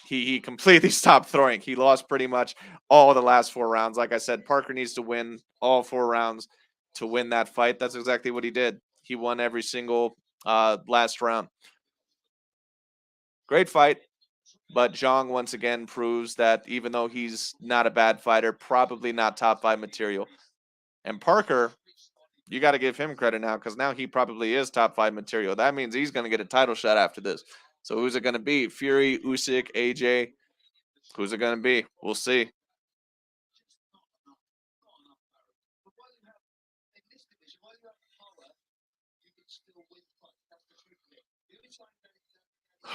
he completely stopped throwing. He lost pretty much all the last four rounds. Like I said, Parker needs to win all four rounds to win that fight. That's exactly what he did. He won every single last round. Great fight. But Zhang once again proves that even though he's not a bad fighter, probably not top five material. And Parker, you got to give him credit now because now he probably is top five material. That means he's going to get a title shot after this. So who's it going to be? Fury, Usyk, AJ? Who's it going to be? We'll see.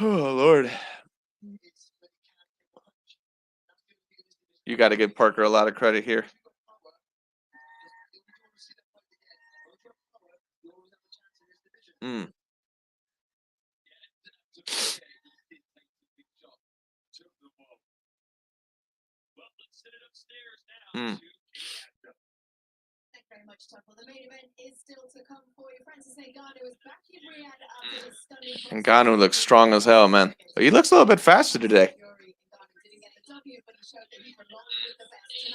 Oh, Lord. You got to give Parker a lot of credit here. Mm. Mm. Ngannou looks strong as hell, man. But he looks a little bit faster today.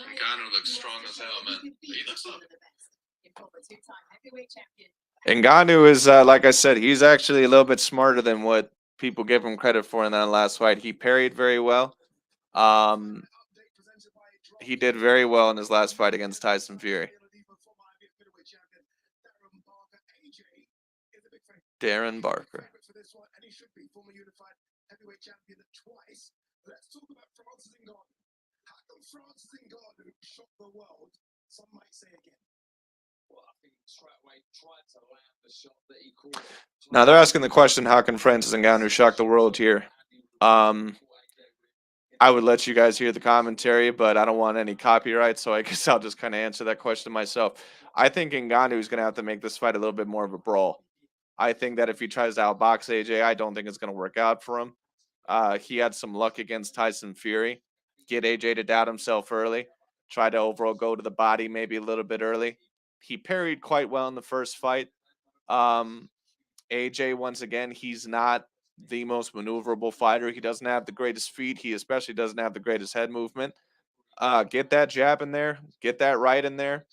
Ngannou looks strong as hell, man. He looks a little... Ngannou is, like I said, he's actually a little bit smarter than what people give him credit for in that last fight. He parried very well. Um, he did very well in his last fight against Tyson Fury. Darren Barker. Now they're asking the question, how can Francis Ngannou shock the world here? Um, I would let you guys hear the commentary, but I don't want any copyright, so I guess I'll just kind of answer that question myself. I think Ngannou is going to have to make this fight a little bit more of a brawl. I think that if he tries to outbox AJ, I don't think it's going to work out for him. He had some luck against Tyson Fury. Get AJ to doubt himself early. Try to overall go to the body maybe a little bit early. He parried quite well in the first fight. Um, AJ, once again, he's not the most maneuverable fighter. He doesn't have the greatest feet. He especially doesn't have the greatest head movement. Get that jab in there. Get that right in there.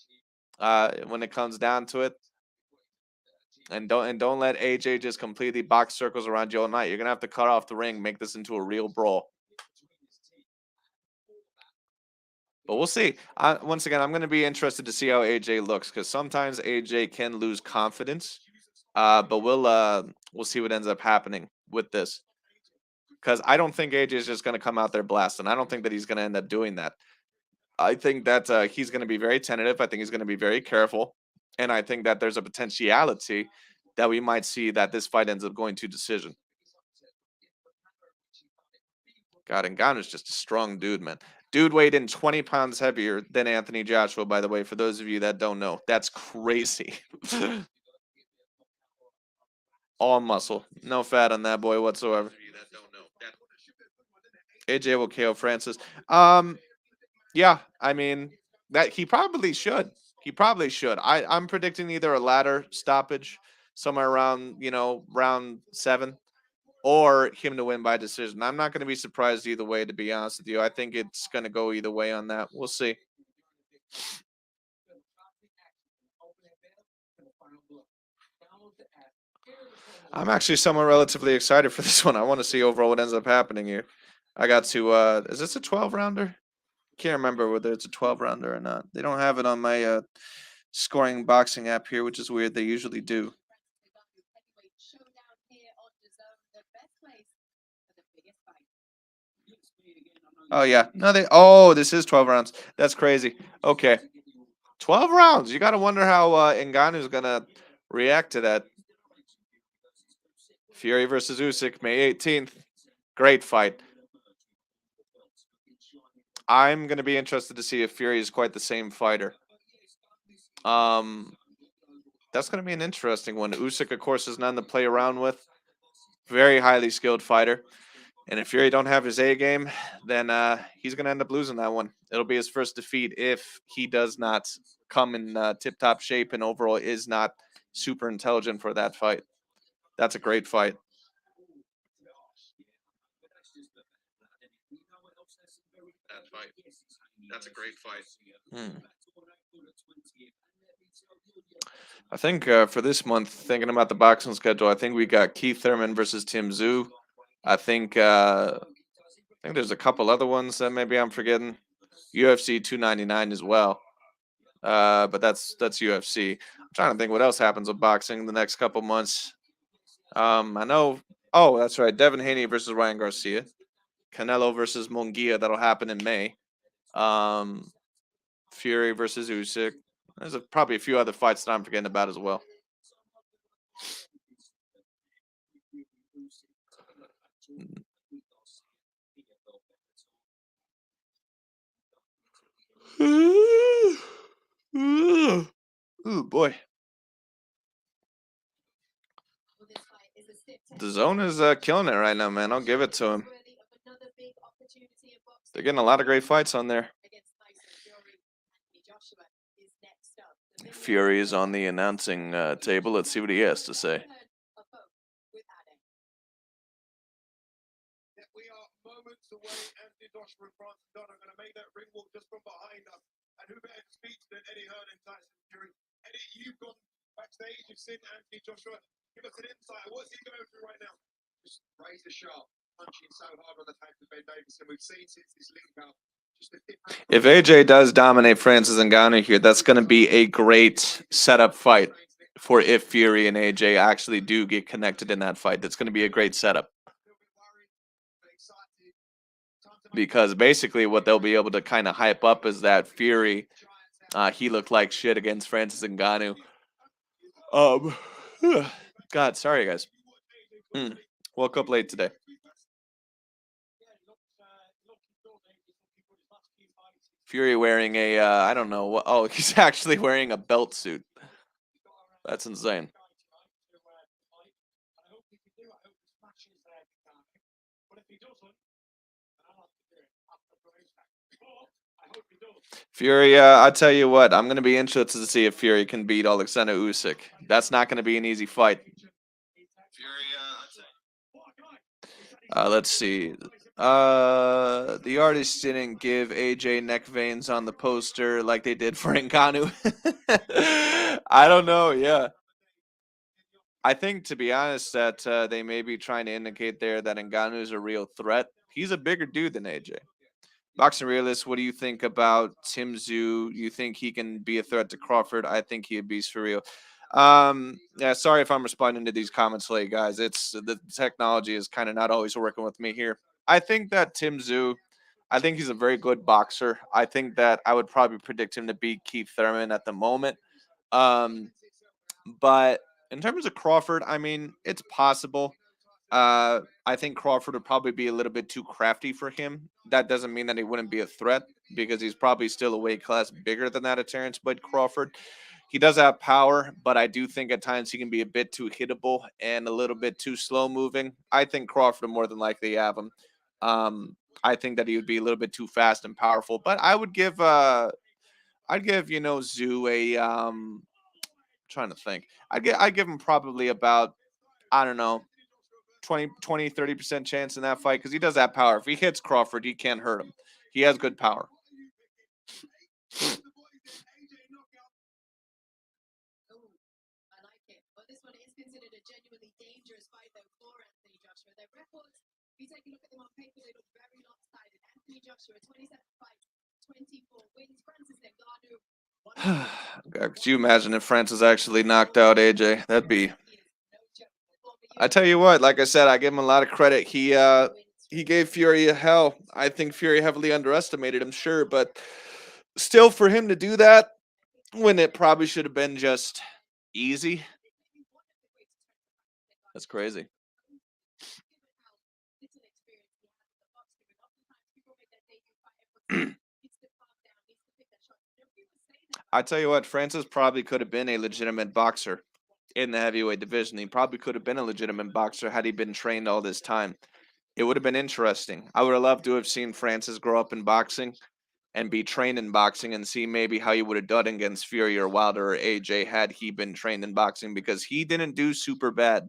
When it comes down to it, and don't let AJ just completely box circles around you all night. You're gonna have to cut off the ring, make this into a real brawl. But we'll see. Once again, I'm going to be interested to see how AJ looks because sometimes AJ can lose confidence. But we'll see what ends up happening with this because I don't think AJ is just going to come out there blasting. I don't think that he's going to end up doing that. I think that he's going to be very tentative. I think he's going to be very careful, and I think that there's a potentiality that we might see that this fight ends up going to decision. God, Ngannou's just a strong dude, man. Dude weighed in 20 pounds heavier than Anthony Joshua, by the way, for those of you that don't know. That's crazy. All muscle. No fat on that boy whatsoever. AJ will KO Francis. Yeah, I mean, that he probably should. He probably should. I'm predicting either a ladder stoppage somewhere around, round 7 or him to win by decision. I'm not going to be surprised either way, to be honest with you. I think it's going to go either way on that. We'll see. I'm actually somewhat relatively excited for this one. I want to see overall what ends up happening here. I got to, is this a 12 rounder? Can't remember whether it's a 12 rounder or not. They don't have it on my scoring boxing app here, which is weird. They usually do. Oh yeah, no, this is 12 rounds. That's crazy. Okay, 12 rounds. You got to wonder how Ngannou's gonna react to that. Fury versus Usyk, May 18th. Great fight. I'm gonna be interested to see if Fury is quite the same fighter. That's gonna be an interesting one. Usyk, of course, is none to play around with. Very highly skilled fighter. And if Fury don't have his A game, then he's going to end up losing that one. It'll be his first defeat if he does not come in tip-top shape and overall is not super intelligent for that fight. That's a great fight. That's a great fight. I think for this month, thinking about the boxing schedule, I think we got Keith Thurman versus Tim Tszyu. I think there's a couple other ones that maybe I'm forgetting. UFC 299 as well. But that's UFC. I'm trying to think what else happens with boxing in the next couple months. I know. Oh, that's right. Devin Haney versus Ryan Garcia. Canelo versus Munguia. That'll happen in May. Fury versus Usyk. There's probably a few other fights that I'm forgetting about as well. Oh boy. The zone is killing it right now, man. I'll give it to him. They're getting a lot of great fights on there. Fury is on the announcing table. Let's see what he has to say. We are moments away, Anthony Joshua and Francis Ngannou are going to make that ring walk just from behind us. And who better to speak than Eddie Hearn and Tyson Fury? Eddie, you've gone backstage, you've seen Anthony Joshua. Give us an insight. What's he going through right now? Just razor sharp, punching so hard on the tank of Ben Davison. We've seen since this league bout. If AJ does dominate Francis Ngannou here, that's going to be a great setup fight for if Fury and AJ actually do get connected in that fight. That's going to be a great setup. because basically what they'll be able to kind of hype up is that Fury, he looked like shit against Francis Ngannou. Um, God, sorry guys. Mm, woke up late today. Fury wearing a I don't know what. Oh, he's actually wearing a belt suit. That's insane. Fury, I tell you what, I'm gonna be interested to see if Fury can beat Alexander Usyk. That's not gonna be an easy fight. Let's see. The artist didn't give AJ neck veins on the poster like they did for Ngannou. I don't know. Yeah, I think to be honest that they may be trying to indicate there that Ngannou is a real threat. He's a bigger dude than AJ. Boxing realist, what do you think about Tim Zoo? You think he can be a threat to Crawford? I think he'd be surreal. Yeah, sorry if I'm responding to these comments late, guys. It's the technology is kind of not always working with me here. I think that Tim Zoo, I think he's a very good boxer. I think that I would probably predict him to beat Keith Thurman at the moment. Um, but in terms of Crawford, I mean, it's possible. I think Crawford would probably be a little bit too crafty for him. That doesn't mean that he wouldn't be a threat because he's probably still a weight class bigger than that of Terrence Bud Crawford. He does have power, but I do think at times he can be a bit too hittable and a little bit too slow moving. I think Crawford will more than likely have him. I think that he would be a little bit too fast and powerful, but I'd give Zoo a trying to think. I'd give him probably about I don't know 30% chance in that fight because he does have power. If he hits Crawford, he can't hurt him. He has good power. God, could you imagine if Francis actually knocked out AJ? That'd be. I tell you what, like I said, I give him a lot of credit. He gave Fury a hell. I think Fury heavily underestimated him, sure, but still for him to do that when it probably should have been just easy, that's crazy. I tell you what, Francis probably could have been a legitimate boxer in the heavyweight division. He probably could have been a legitimate boxer had he been trained all this time. It would have been interesting. I would have loved to have seen Francis grow up in boxing and be trained in boxing and see maybe how he would have done against Fury or Wilder or AJ had he been trained in boxing because he didn't do super bad.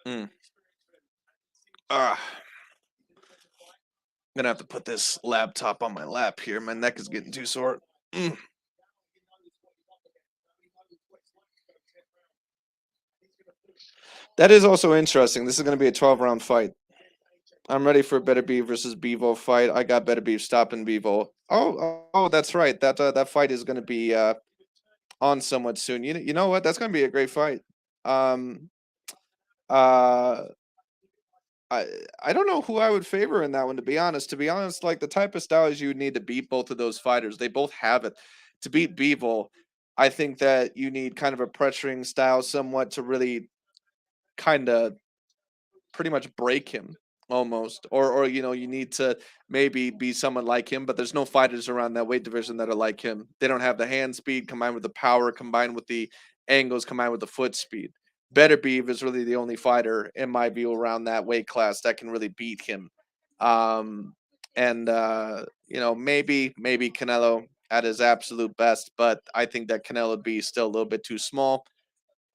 Mm. Ah, I'm gonna have to put this laptop on my lap here. My neck is getting too sore. Mm. That is also interesting. This is going to be a 12-round fight. I'm ready for Better Beef versus Bevo fight. I got Better Beef stopping Bevo. Oh, that's right. That fight is going to be on somewhat soon. You know what? That's going to be a great fight. Um, uh, I I don't know who I would favor in that one. To be honest, like the type of styles you would need to beat both of those fighters, they both have it. To beat Bevo, I think that you need kind of a pressuring style, somewhat to really kind of pretty much break him almost or you need to maybe be someone like him but there's no fighters around that weight division that are like him. They don't have the hand speed combined with the power combined with the angles combined with the foot speed. Better Beef is really the only fighter in my view around that weight class that can really beat him. And maybe Canelo at his absolute best, but I think that Canelo would be still a little bit too small.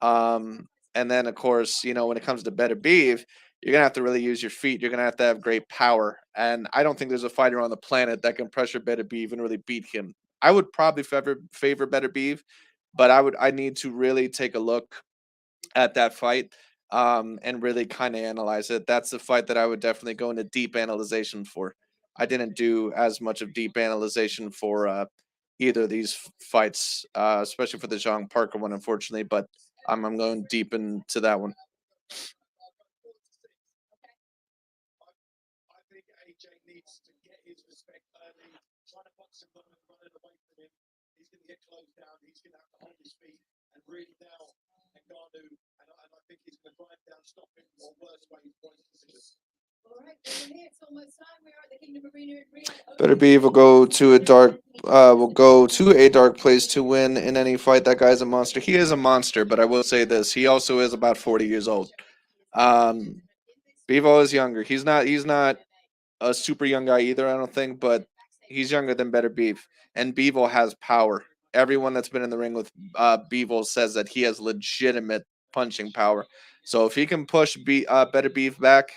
And then, of course, when it comes to Better Beef, you're gonna have to really use your feet. You're gonna have to have great power, and I don't think there's a fighter on the planet that can pressure Better Beef and really beat him. I would probably favor Better Beef, but I need to really take a look at that fight and really kind of analyze it. That's the fight that I would definitely go into deep analyzation for. I didn't do as much of deep analyzation for either of these fights, especially for the Jean Parker one, unfortunately. But I'm going deep into that one. Better be will go to a dark will go to a dark place to win in any fight. That guy's a monster. He is a monster, but I will say this: he also is about 40 years old. Um, Bevo is younger. He's not a super young guy either. I don't think, but he's younger than Better Beef, and Bevo has power. Everyone that's been in the ring with Bevo says that he has legitimate punching power. So if he can push Better Beef back,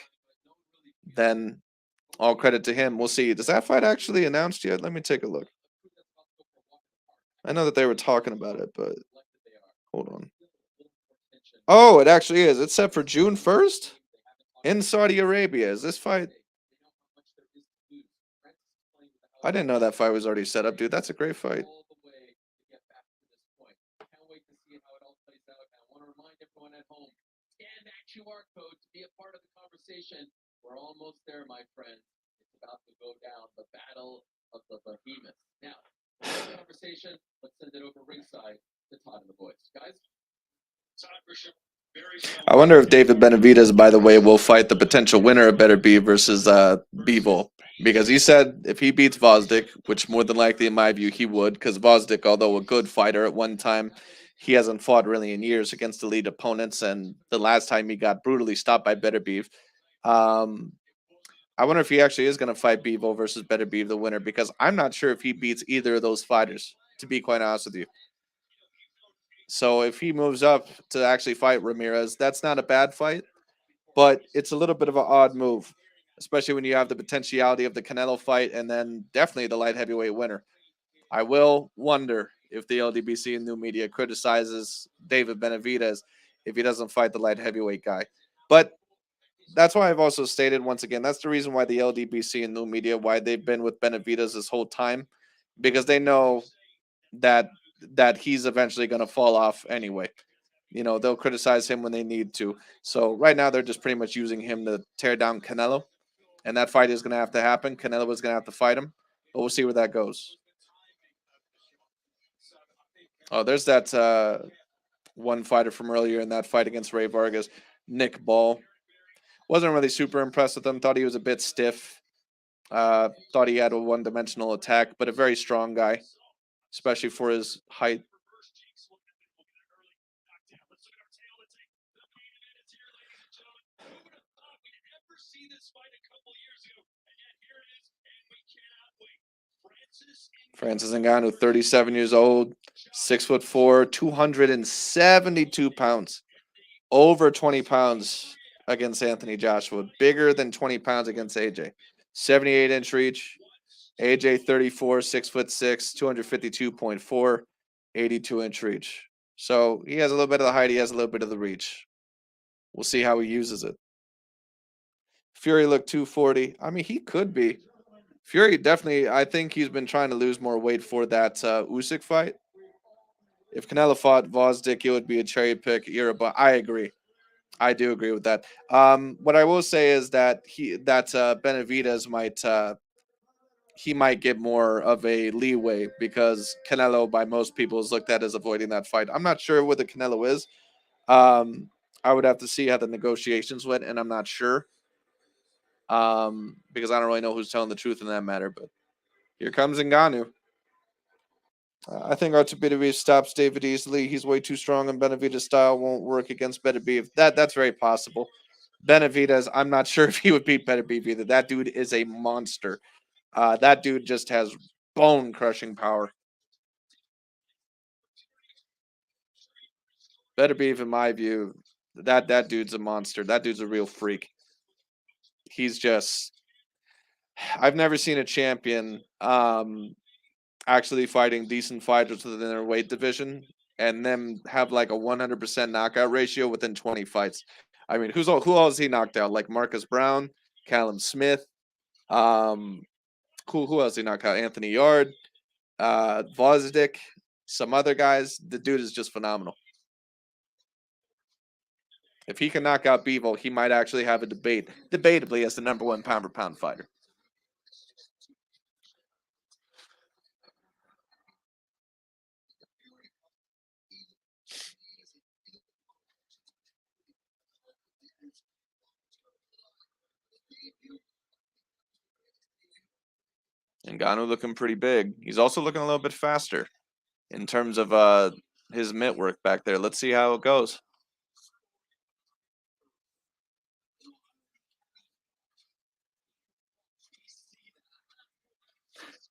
then all credit to him. We'll see. Does that fight actually announced yet? Let me take a look. I know that they were talking about it, but hold on. Oh, it actually is. It's set for June 1st in Saudi Arabia. Is this fight? I didn't know that fight was already set up, dude. That's a great fight. I wonder if David Benavidez, by the way, will fight the potential winner of Better Be versus Bivol. Because he said if he beats Vosdick, which more than likely in my view he would, because Vosdick, although a good fighter at one time, he hasn't fought really in years against elite opponents, and the last time he got brutally stopped by Better Beef. Um, I wonder if he actually is going to fight Bevo versus Better Beef, the winner, because I'm not sure if he beats either of those fighters, to be quite honest with you. So if he moves up to actually fight Ramirez, that's not a bad fight, but it's a little bit of an odd move, especially when you have the potentiality of the Canelo fight and then definitely the light heavyweight winner. I will wonder if the LDBC and new media criticizes David Benavidez if he doesn't fight the light heavyweight guy. But that's why I've also stated once again, that's the reason why the LDBC and new media, why they've been with Benavidez this whole time, because they know that he's eventually going to fall off anyway. You know, they'll criticize him when they need to. So right now they're just pretty much using him to tear down Canelo, and that fight is going to have to happen. Canelo is going to have to fight him, but we'll see where that goes. Oh, there's that one fighter from earlier in that fight against Ray Vargas, Nick Ball. Wasn't really super impressed with him. Thought he was a bit stiff. Thought he had a one-dimensional attack, but a very strong guy, especially for his height. Francis Ngannou, 37 years old, 6'4", 272 pounds, over 20 pounds against Anthony Joshua, bigger than 20 pounds against AJ. 78-inch reach. AJ 34, 6'6", 252.4, 82-inch reach. So he has a little bit of the height, he has a little bit of the reach. We'll see how he uses it. Fury looked 240. I mean, he could be. Fury definitely, I think he's been trying to lose more weight for that Usyk fight. If Canelo fought Vosdick, it would be a cherry pick era, but I agree. I do agree with that. What I will say is that Benavidez might he might get more of a leeway because Canelo, by most people, is looked at as avoiding that fight. I'm not sure what the Canelo is. I would have to see how the negotiations went, and I'm not sure because I don't really know who's telling the truth in that matter. But here comes Ngannou. I think Artubetevi stops David easily. He's way too strong, and Benavidez' style won't work against Beterbiev. That's very possible. Benavidez, I'm not sure if he would beat Beterbiev either. That dude is a monster. That dude just has bone crushing power. Beterbiev, in my view, that dude's a monster. That dude's a real freak. He's just. I've never seen a champion actually fighting decent fighters within their weight division and then have like a 100% knockout ratio within 20 fights. I mean, who else he knocked out? Like Marcus Brown, Callum Smith, um, who else he knocked out? Anthony Yard, Vozdick, some other guys. The dude is just phenomenal. If he can knock out Bivol, he might actually have a debate, debatably, as the #1 pound-for-pound fighter. Ngannou looking pretty big. He's also looking a little bit faster in terms of his mitt work back there. Let's see how it goes.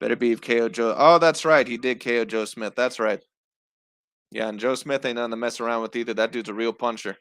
Better be KO Joe. Oh, that's right. He did KO Joe Smith. That's right. Yeah, and Joe Smith ain't nothing to mess around with either. That dude's a real puncher.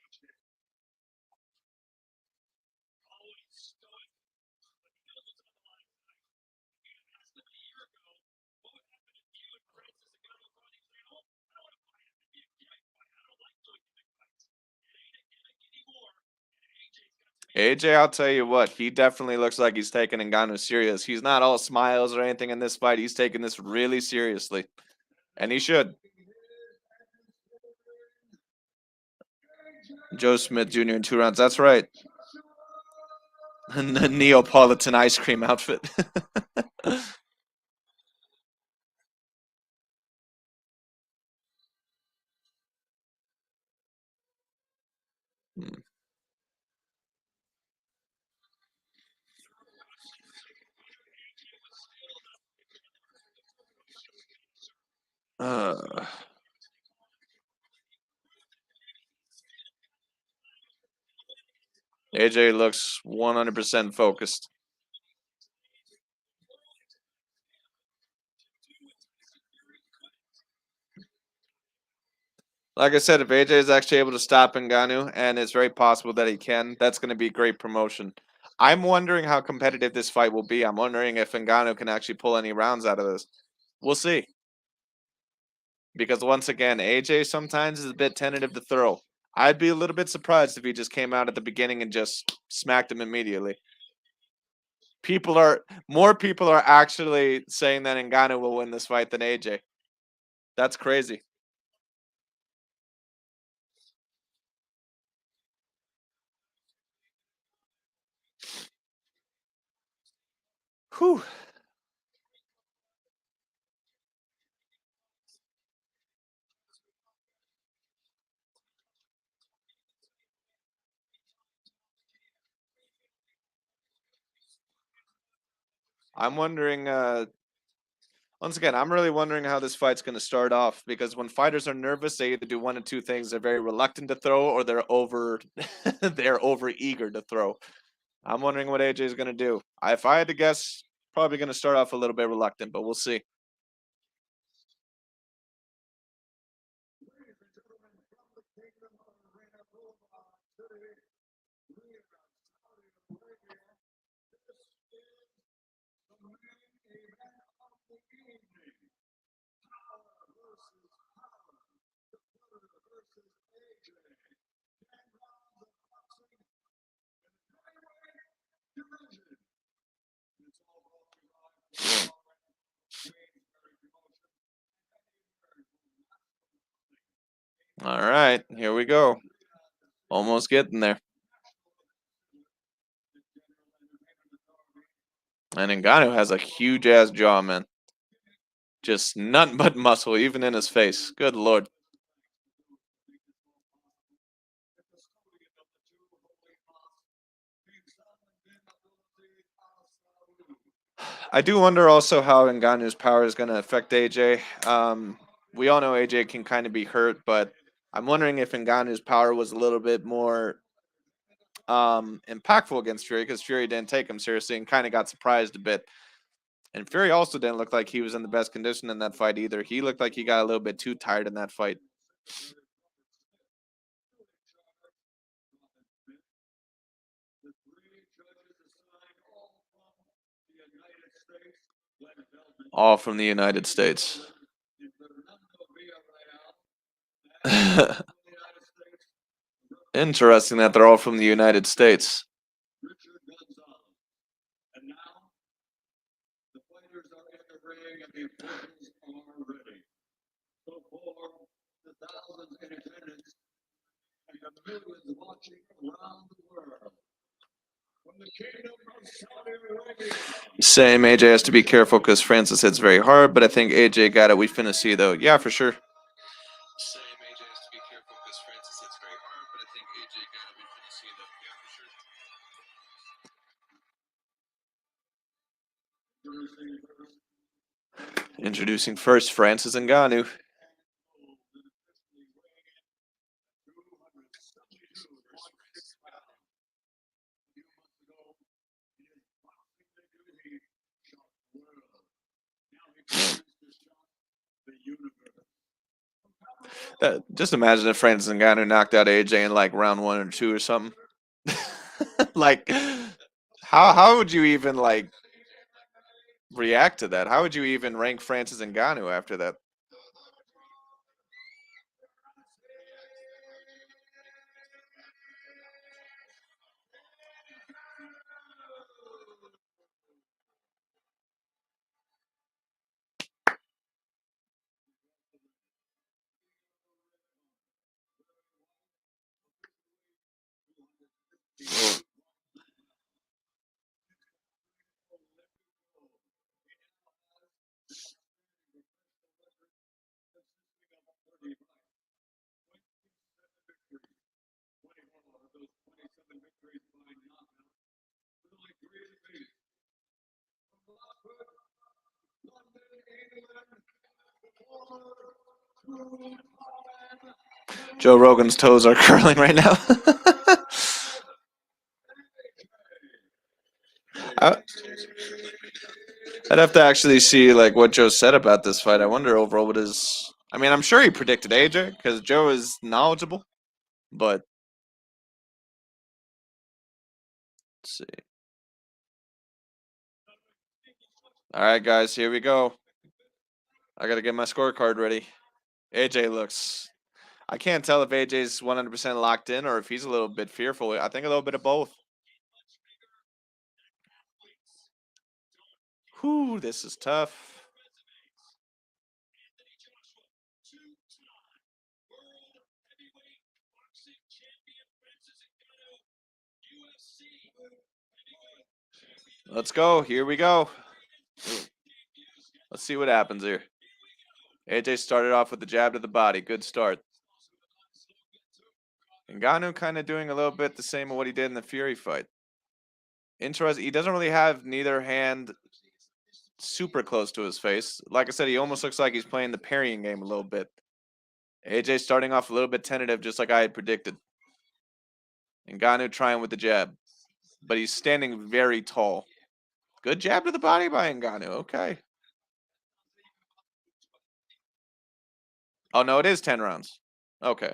AJ, I'll tell you what, he definitely looks like he's taking Ngannou serious. He's not all smiles or anything in this fight. He's taking this really seriously, and he should. Joe Smith Jr. in 2 rounds. That's right. Neapolitan ice cream outfit. Hmm. uh, AJ looks 100% focused. Like I said, if AJ is actually able to stop Ngannou, and it's very possible that he can, that's going to be great promotion. I'm wondering how competitive this fight will be. I'm wondering if Ngannou can actually pull any rounds out of this. We'll see. Because once again, AJ sometimes is a bit tentative to throw. I'd be a little bit surprised if he just came out at the beginning and just smacked him immediately. More people are actually saying that Ngannou will win this fight than AJ. That's crazy. Whew. I'm wondering once again, I'm really wondering how this fight's going to start off because when fighters are nervous, they either do one of two things: they're very reluctant to throw, or they're over, they're over eager to throw. I'm wondering what AJ is going to do. If I had to guess, probably going to start off a little bit reluctant, but we'll see. All right, here we go. Almost getting there. And Ngannou has a huge ass jaw, man. Just nothing but muscle, even in his face. Good lord. I do wonder also how Ngannou's power is going to affect AJ. We all know AJ can kind of be hurt, but I'm wondering if Ngannou's power was a little bit more impactful against Fury because Fury didn't take him seriously and kind of got surprised a bit. And Fury also didn't look like he was in the best condition in that fight either. He looked like he got a little bit too tired in that fight. All from the United States. Interesting that they're all from the United States. Same. AJ has to be careful because Francis hits very hard, but I think AJ got it. We finna see though. Yeah, for sure. Introducing first, Francis Ngannou. Just imagine if Francis Ngannou knocked out AJ in like round 1 or 2 or something. Like, how would you even like react to that? How would you even rank Francis Ngannou after that? Joe Rogan's toes are curling right now. I, I'd have to actually see like what Joe said about this fight. I wonder overall what his. I mean, I'm sure he predicted AJ because Joe is knowledgeable. But let's see. All right, guys, here we go. I gotta get my scorecard ready. AJ looks. I can't tell if AJ's 100% locked in or if he's a little bit fearful. I think a little bit of both. Whew, this is tough. Let's go. Here we go. Let's see what happens here. AJ started off with the jab to the body. Good start. Ngannou kind of doing a little bit the same of what he did in the Fury fight. Interesting. He doesn't really have neither hand super close to his face. Like I said, he almost looks like he's playing the parrying game a little bit. AJ starting off a little bit tentative, just like I had predicted. Ngannou trying with the jab, but he's standing very tall. Good jab to the body by Ngannou. Okay. Oh no, it is 10 rounds. Okay.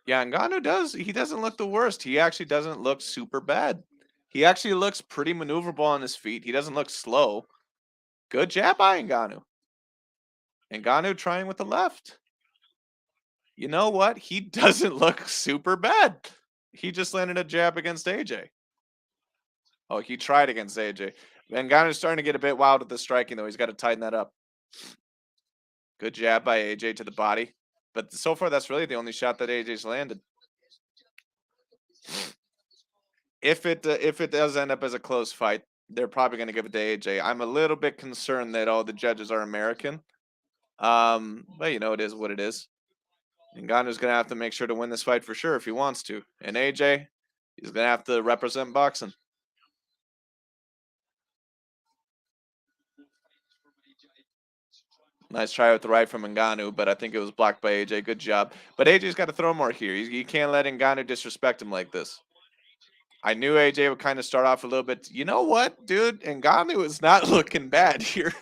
Yeah, Ngannou he doesn't look the worst. He actually doesn't look super bad. He actually looks pretty maneuverable on his feet. He doesn't look slow. Good jab by Ngannou. Ngannou trying with the left. You know what? He doesn't look super bad. He just landed a jab against AJ. Oh, he tried against AJ. Ngannou's starting to get a bit wild with the striking, though. He's got to tighten that up. Good jab by AJ to the body. But so far, that's really the only shot that AJ's landed. If it does end up as a close fight, they're probably going to give it to AJ. I'm a little bit concerned that all the judges are American. But you know, it is what it is. Ngannou's going to have to make sure to win this fight for sure if he wants to. And AJ, he's going to have to represent boxing. Nice try with the right from Ngannou, but I think it was blocked by AJ. Good job. But AJ's got to throw more here. He can't let Ngannou disrespect him like this. I knew AJ would kind of start off a little bit. You know what, dude? Ngannou is not looking bad here.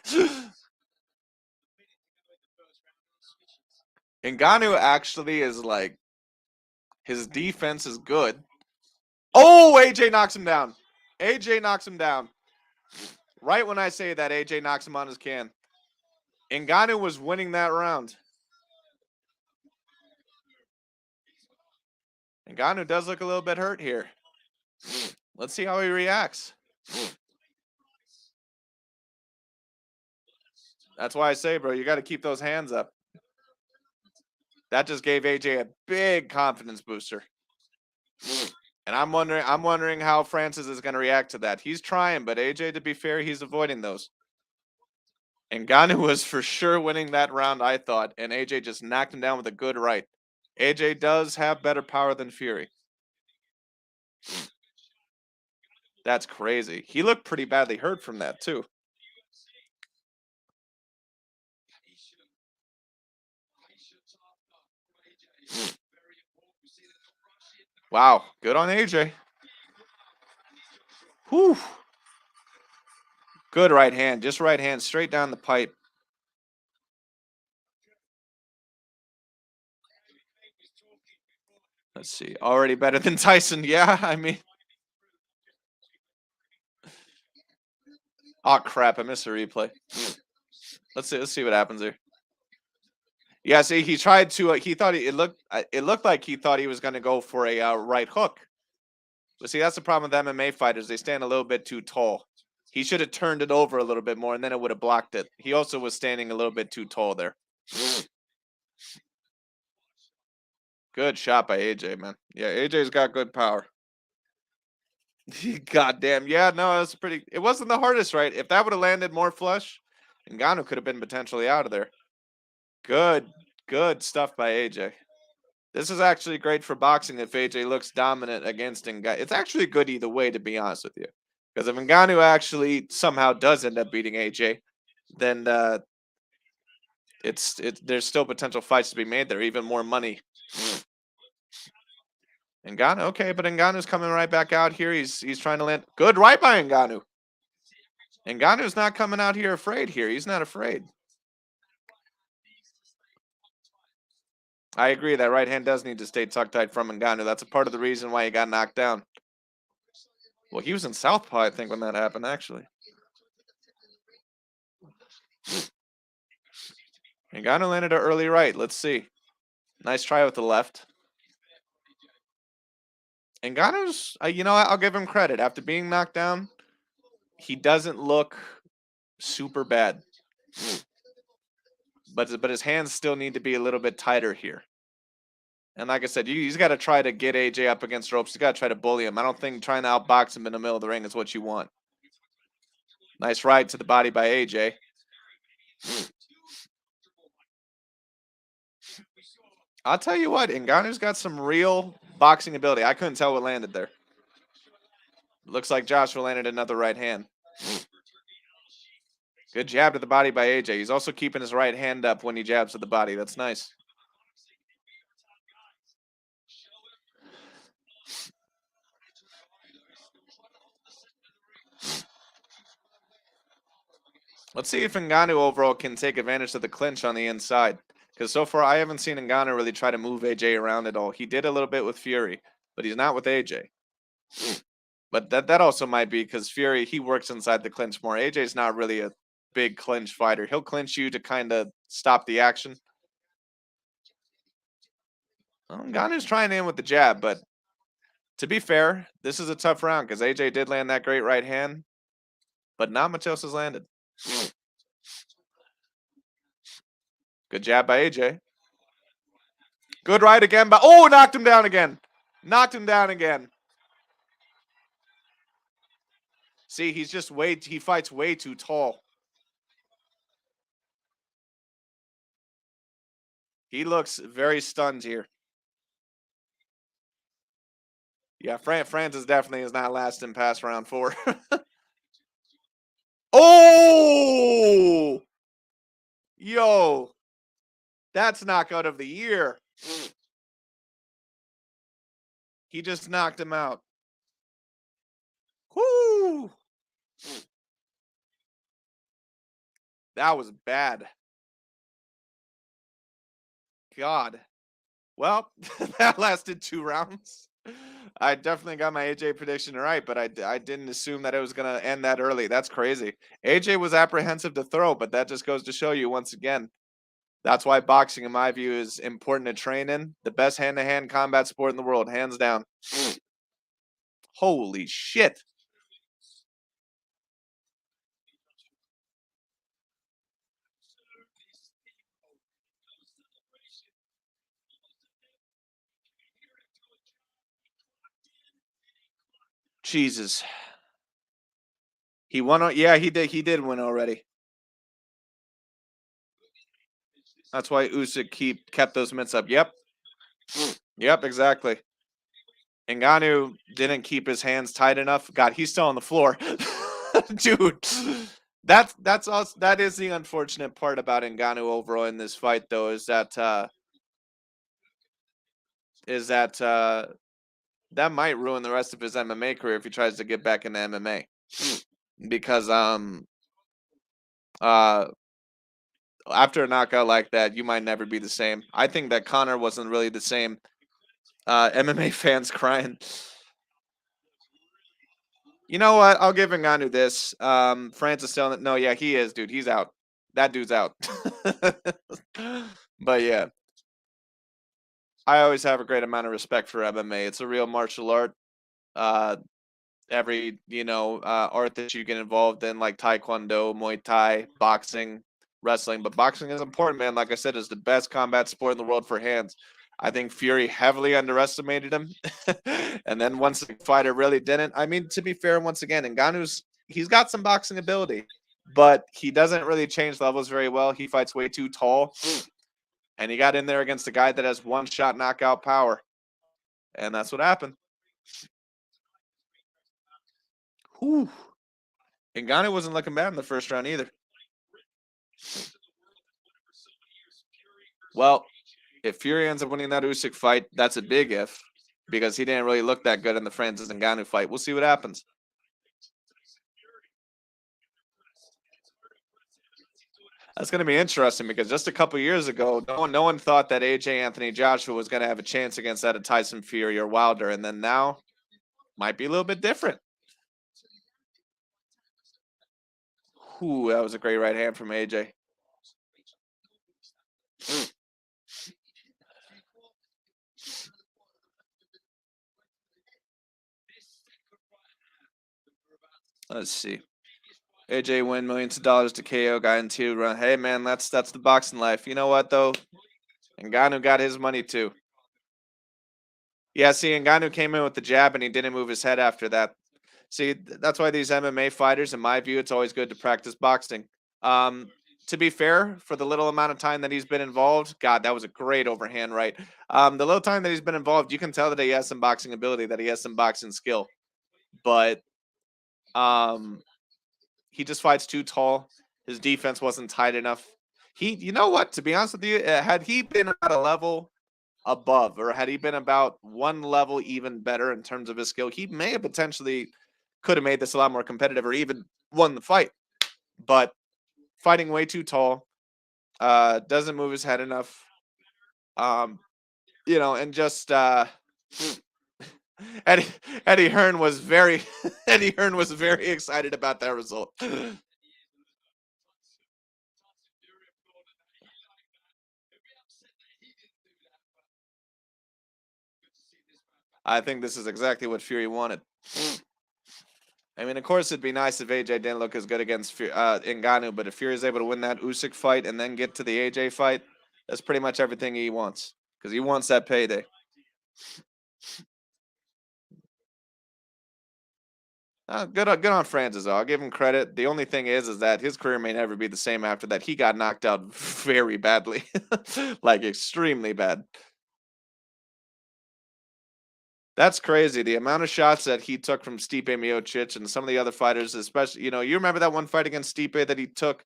Ngannou actually is like, his defense is good. Oh, AJ knocks him down. AJ knocks him down. Right when I say that, AJ knocks him on his can. Ngannou was winning that round. Ngannou does look a little bit hurt here. Let's see how he reacts. That's why I say, bro, you got to keep those hands up. That just gave AJ a big confidence booster. And I'm wondering how Francis is going to react to that. He's trying, but AJ, to be fair, he's avoiding those. And Ngannou was for sure winning that round, I thought, and AJ just knocked him down with a good right. AJ does have better power than Fury. That's crazy. He looked pretty badly hurt from that, too. Wow, good on AJ. Whew. Good right hand, just right hand, straight down the pipe. Let's see, already better than Tyson. Yeah, I mean. Oh, crap, I missed a replay. Let's see what happens here. Yeah, see, he tried to. He thought it looked like he thought he was going to go for a right hook. But see, that's the problem with MMA fighters. They stand a little bit too tall. He should have turned it over a little bit more, and then it would have blocked it. He also was standing a little bit too tall there. Good shot by AJ, man. Yeah, AJ's got good power. Goddamn. Yeah, no, that's pretty. It wasn't the hardest, right? If that would have landed more flush, Ngannou could have been potentially out of there. Good stuff by AJ. This is actually great for boxing if AJ looks dominant against Ngannou. It's actually good either way, to be honest with you. Because if Ngannou actually somehow does end up beating AJ, then there's still potential fights to be made there, even more money. Ngannou, okay, but Ngannou's coming right back out here. He's trying to land. Good right by Ngannou. Ngannou's not coming out here afraid here. He's not afraid. I agree. That right hand does need to stay tucked tight from Ngannou. That's a part of the reason why he got knocked down. Well, he was in southpaw, I think, when that happened, actually. Ngannou landed an early right. Let's see. Nice try with the left. Ngannou's, I'll give him credit. After being knocked down, he doesn't look super bad. But his hands still need to be a little bit tighter here. And like I said, he's got to try to get AJ up against ropes. He's got to try to bully him. I don't think trying to outbox him in the middle of the ring is what you want. Nice right to the body by AJ. I'll tell you what, Ngannou's got some real boxing ability. I couldn't tell what landed there. Looks like Joshua landed another right hand. Good jab to the body by AJ. He's also keeping his right hand up when he jabs to the body. That's nice. Let's see if Ngannou overall can take advantage of the clinch on the inside. Because so far, I haven't seen Ngannou really try to move AJ around at all. He did a little bit with Fury, but he's not with AJ. But that also might be because Fury, he works inside the clinch more. AJ's not really a big clinch fighter. He'll clinch you to kind of stop the action. Well, Ngannou's trying in with the jab, but to be fair, this is a tough round because AJ did land that great right hand, but not much else has landed. Good jab by AJ. Good right again, but oh, knocked him down again. Knocked him down again. See, he fights way too tall. He looks very stunned here. Yeah, Francis definitely is not lasting past round 4. Oh! Yo! That's knockout of the year. He just knocked him out. Whoo! That was bad. God. Well, that lasted 2 rounds. I definitely got my AJ prediction right, but I didn't assume that it was going to end that early. That's crazy. AJ was apprehensive to throw, but that just goes to show you once again. That's why boxing, in my view, is important to train in. The best hand-to-hand combat sport in the world, hands down. Holy shit. Jesus. He won. Yeah, he did. He did win already. That's why Usyk kept those mitts up. Yep. Yep. Exactly. Ngannou didn't keep his hands tight enough. God, he's still on the floor, dude. That's also that is the unfortunate part about Ngannou overall in this fight, though, is that that might ruin the rest of his MMA career if he tries to get back into MMA because uh after a knockout like that, you might never be the same. I think that Connor wasn't really the same. MMA fans crying. You know what? I'll give Ngannou this. Francis still no, yeah, he is, dude. He's out. That dude's out. But yeah, I always have a great amount of respect for MMA. It's a real martial art. Uh, every art that you get involved in, like taekwondo, muay thai, boxing, wrestling, but boxing is important, man. Like I said, it's the best combat sport in the world for hands. I think Fury heavily underestimated him, and then once the fighter really didn't. I mean, to be fair, once again, he's got some boxing ability, but he doesn't really change levels very well. He fights way too tall, and he got in there against a guy that has one shot knockout power, and that's what happened. Whew. Ngannou wasn't looking bad in the first round either. Well, if Fury ends up winning that Usyk fight, that's a big if, because he didn't really look that good in the Francis Ngannou fight. We'll see what happens. That's going to be interesting because just a couple years ago, no one thought that AJ Anthony Joshua was going to have a chance against that of Tyson Fury or Wilder, and then now might be a little bit different. Ooh, that was a great right hand from AJ. Let's see. AJ win millions of dollars to KO guy in 2 round. Hey man, that's the boxing life. You know what though? Ngannou got his money too. Yeah, see, Ngannou came in with the jab and he didn't move his head after that. See, that's why these MMA fighters, in my view, it's always good to practice boxing. Um, to be fair, for the little amount of time that he's been involved, God, that was a great overhand right. The little time that he's been involved, you can tell that he has some boxing ability, that he has some boxing skill, but um, he just fights too tall. His defense wasn't tight enough. You know what? To be honest with you, had he been at a level above, or had he been about one level even better in terms of his skill, he may have potentially could have made this a lot more competitive or even won the fight. But fighting way too tall, doesn't move his head enough. Um, and just Eddie Eddie Hearn was very Eddie Hearn was very excited about that result. I think this is exactly what Fury wanted. I mean, of course, it'd be nice if AJ didn't look as good against Ngannou, but if Fury is able to win that Usyk fight and then get to the AJ fight, that's pretty much everything he wants because he wants that payday. Good on Francis. I'll give him credit. The only thing is that his career may never be the same after that. He got knocked out very badly, like extremely bad. That's crazy. The amount of shots that he took from Stipe Miocic and some of the other fighters, especially, you remember that one fight against Stipe that he took,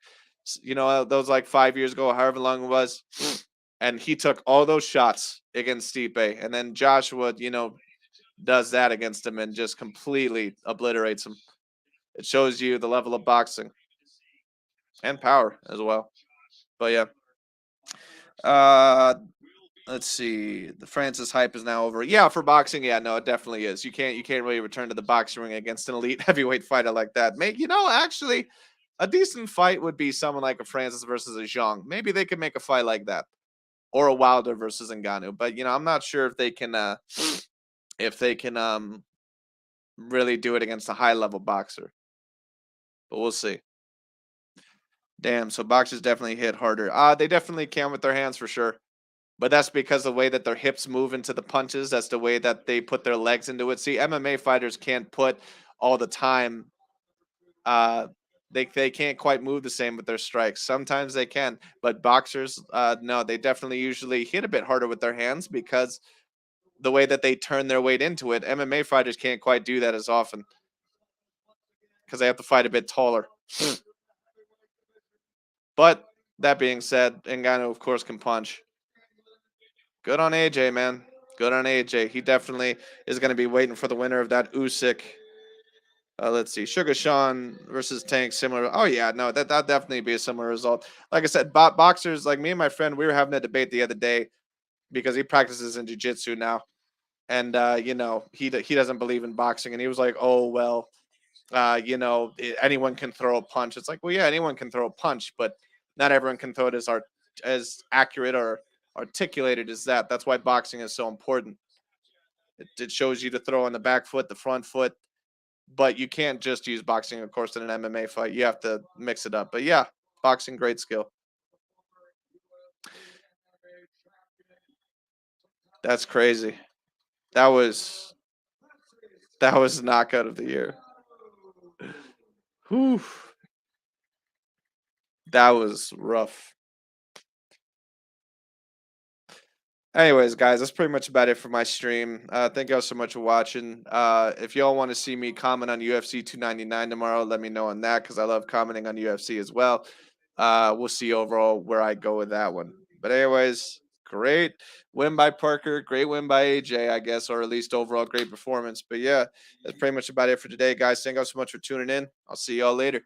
those like 5 years ago, however long it was, and he took all those shots against Stipe, and then Joshua, does that against him and just completely obliterates him. It shows you the level of boxing and power as well. But yeah, uh, let's see. The Francis hype is now over. Yeah, for boxing, yeah, no, it definitely is. You can't really return to the boxing ring against an elite heavyweight fighter like that. Actually, a decent fight would be someone like a Francis versus a Zhang. Maybe they could make a fight like that, or a Wilder versus Ngannou. But I'm not sure if they can really do it against a high level boxer. But we'll see. Damn, so boxers definitely hit harder. They definitely can with their hands for sure. but that's because the way that their hips move into the punches, that's the way that they put their legs into it. See, MMA fighters can't put all the time. Uh, they can't quite move the same with their strikes. Sometimes they can, but boxers, no, they definitely usually hit a bit harder with their hands because the way that they turn their weight into it. MMA fighters can't quite do that as often because they have to fight a bit taller. But that being said, Ngannou of course can punch. Good on AJ, man. Good on AJ. He definitely is going to be waiting for the winner of that Usyk. Let's see, Sugar Sean versus Tank. Similar. Oh yeah, no, that definitely be a similar result. Like I said, boxers like me and my friend, we were having a debate the other day because he practices in jiu-jitsu now, and he doesn't believe in boxing, and he was like, oh well, anyone can throw a punch. It's like, well, yeah, anyone can throw a punch, but not everyone can throw it as accurate or articulated as that. That's why boxing is so important. It shows you to throw on the back foot, the front foot, but you can't just use boxing, of course, in an MMA fight. You have to mix it up. But yeah, boxing, great skill. That's crazy. That was that was the knockout of the year. Whew, that was rough. Anyways, guys, that's pretty much about it for my stream. Thank y'all so much for watching. If y'all want to see me comment on UFC 299 tomorrow, let me know on that because I love commenting on UFC as well. We'll see overall where I go with that one. But anyways, great win by Parker, great win by AJ, I guess, or at least overall great performance. But yeah, that's pretty much about it for today, guys. Thank y'all so much for tuning in. I'll see y'all later.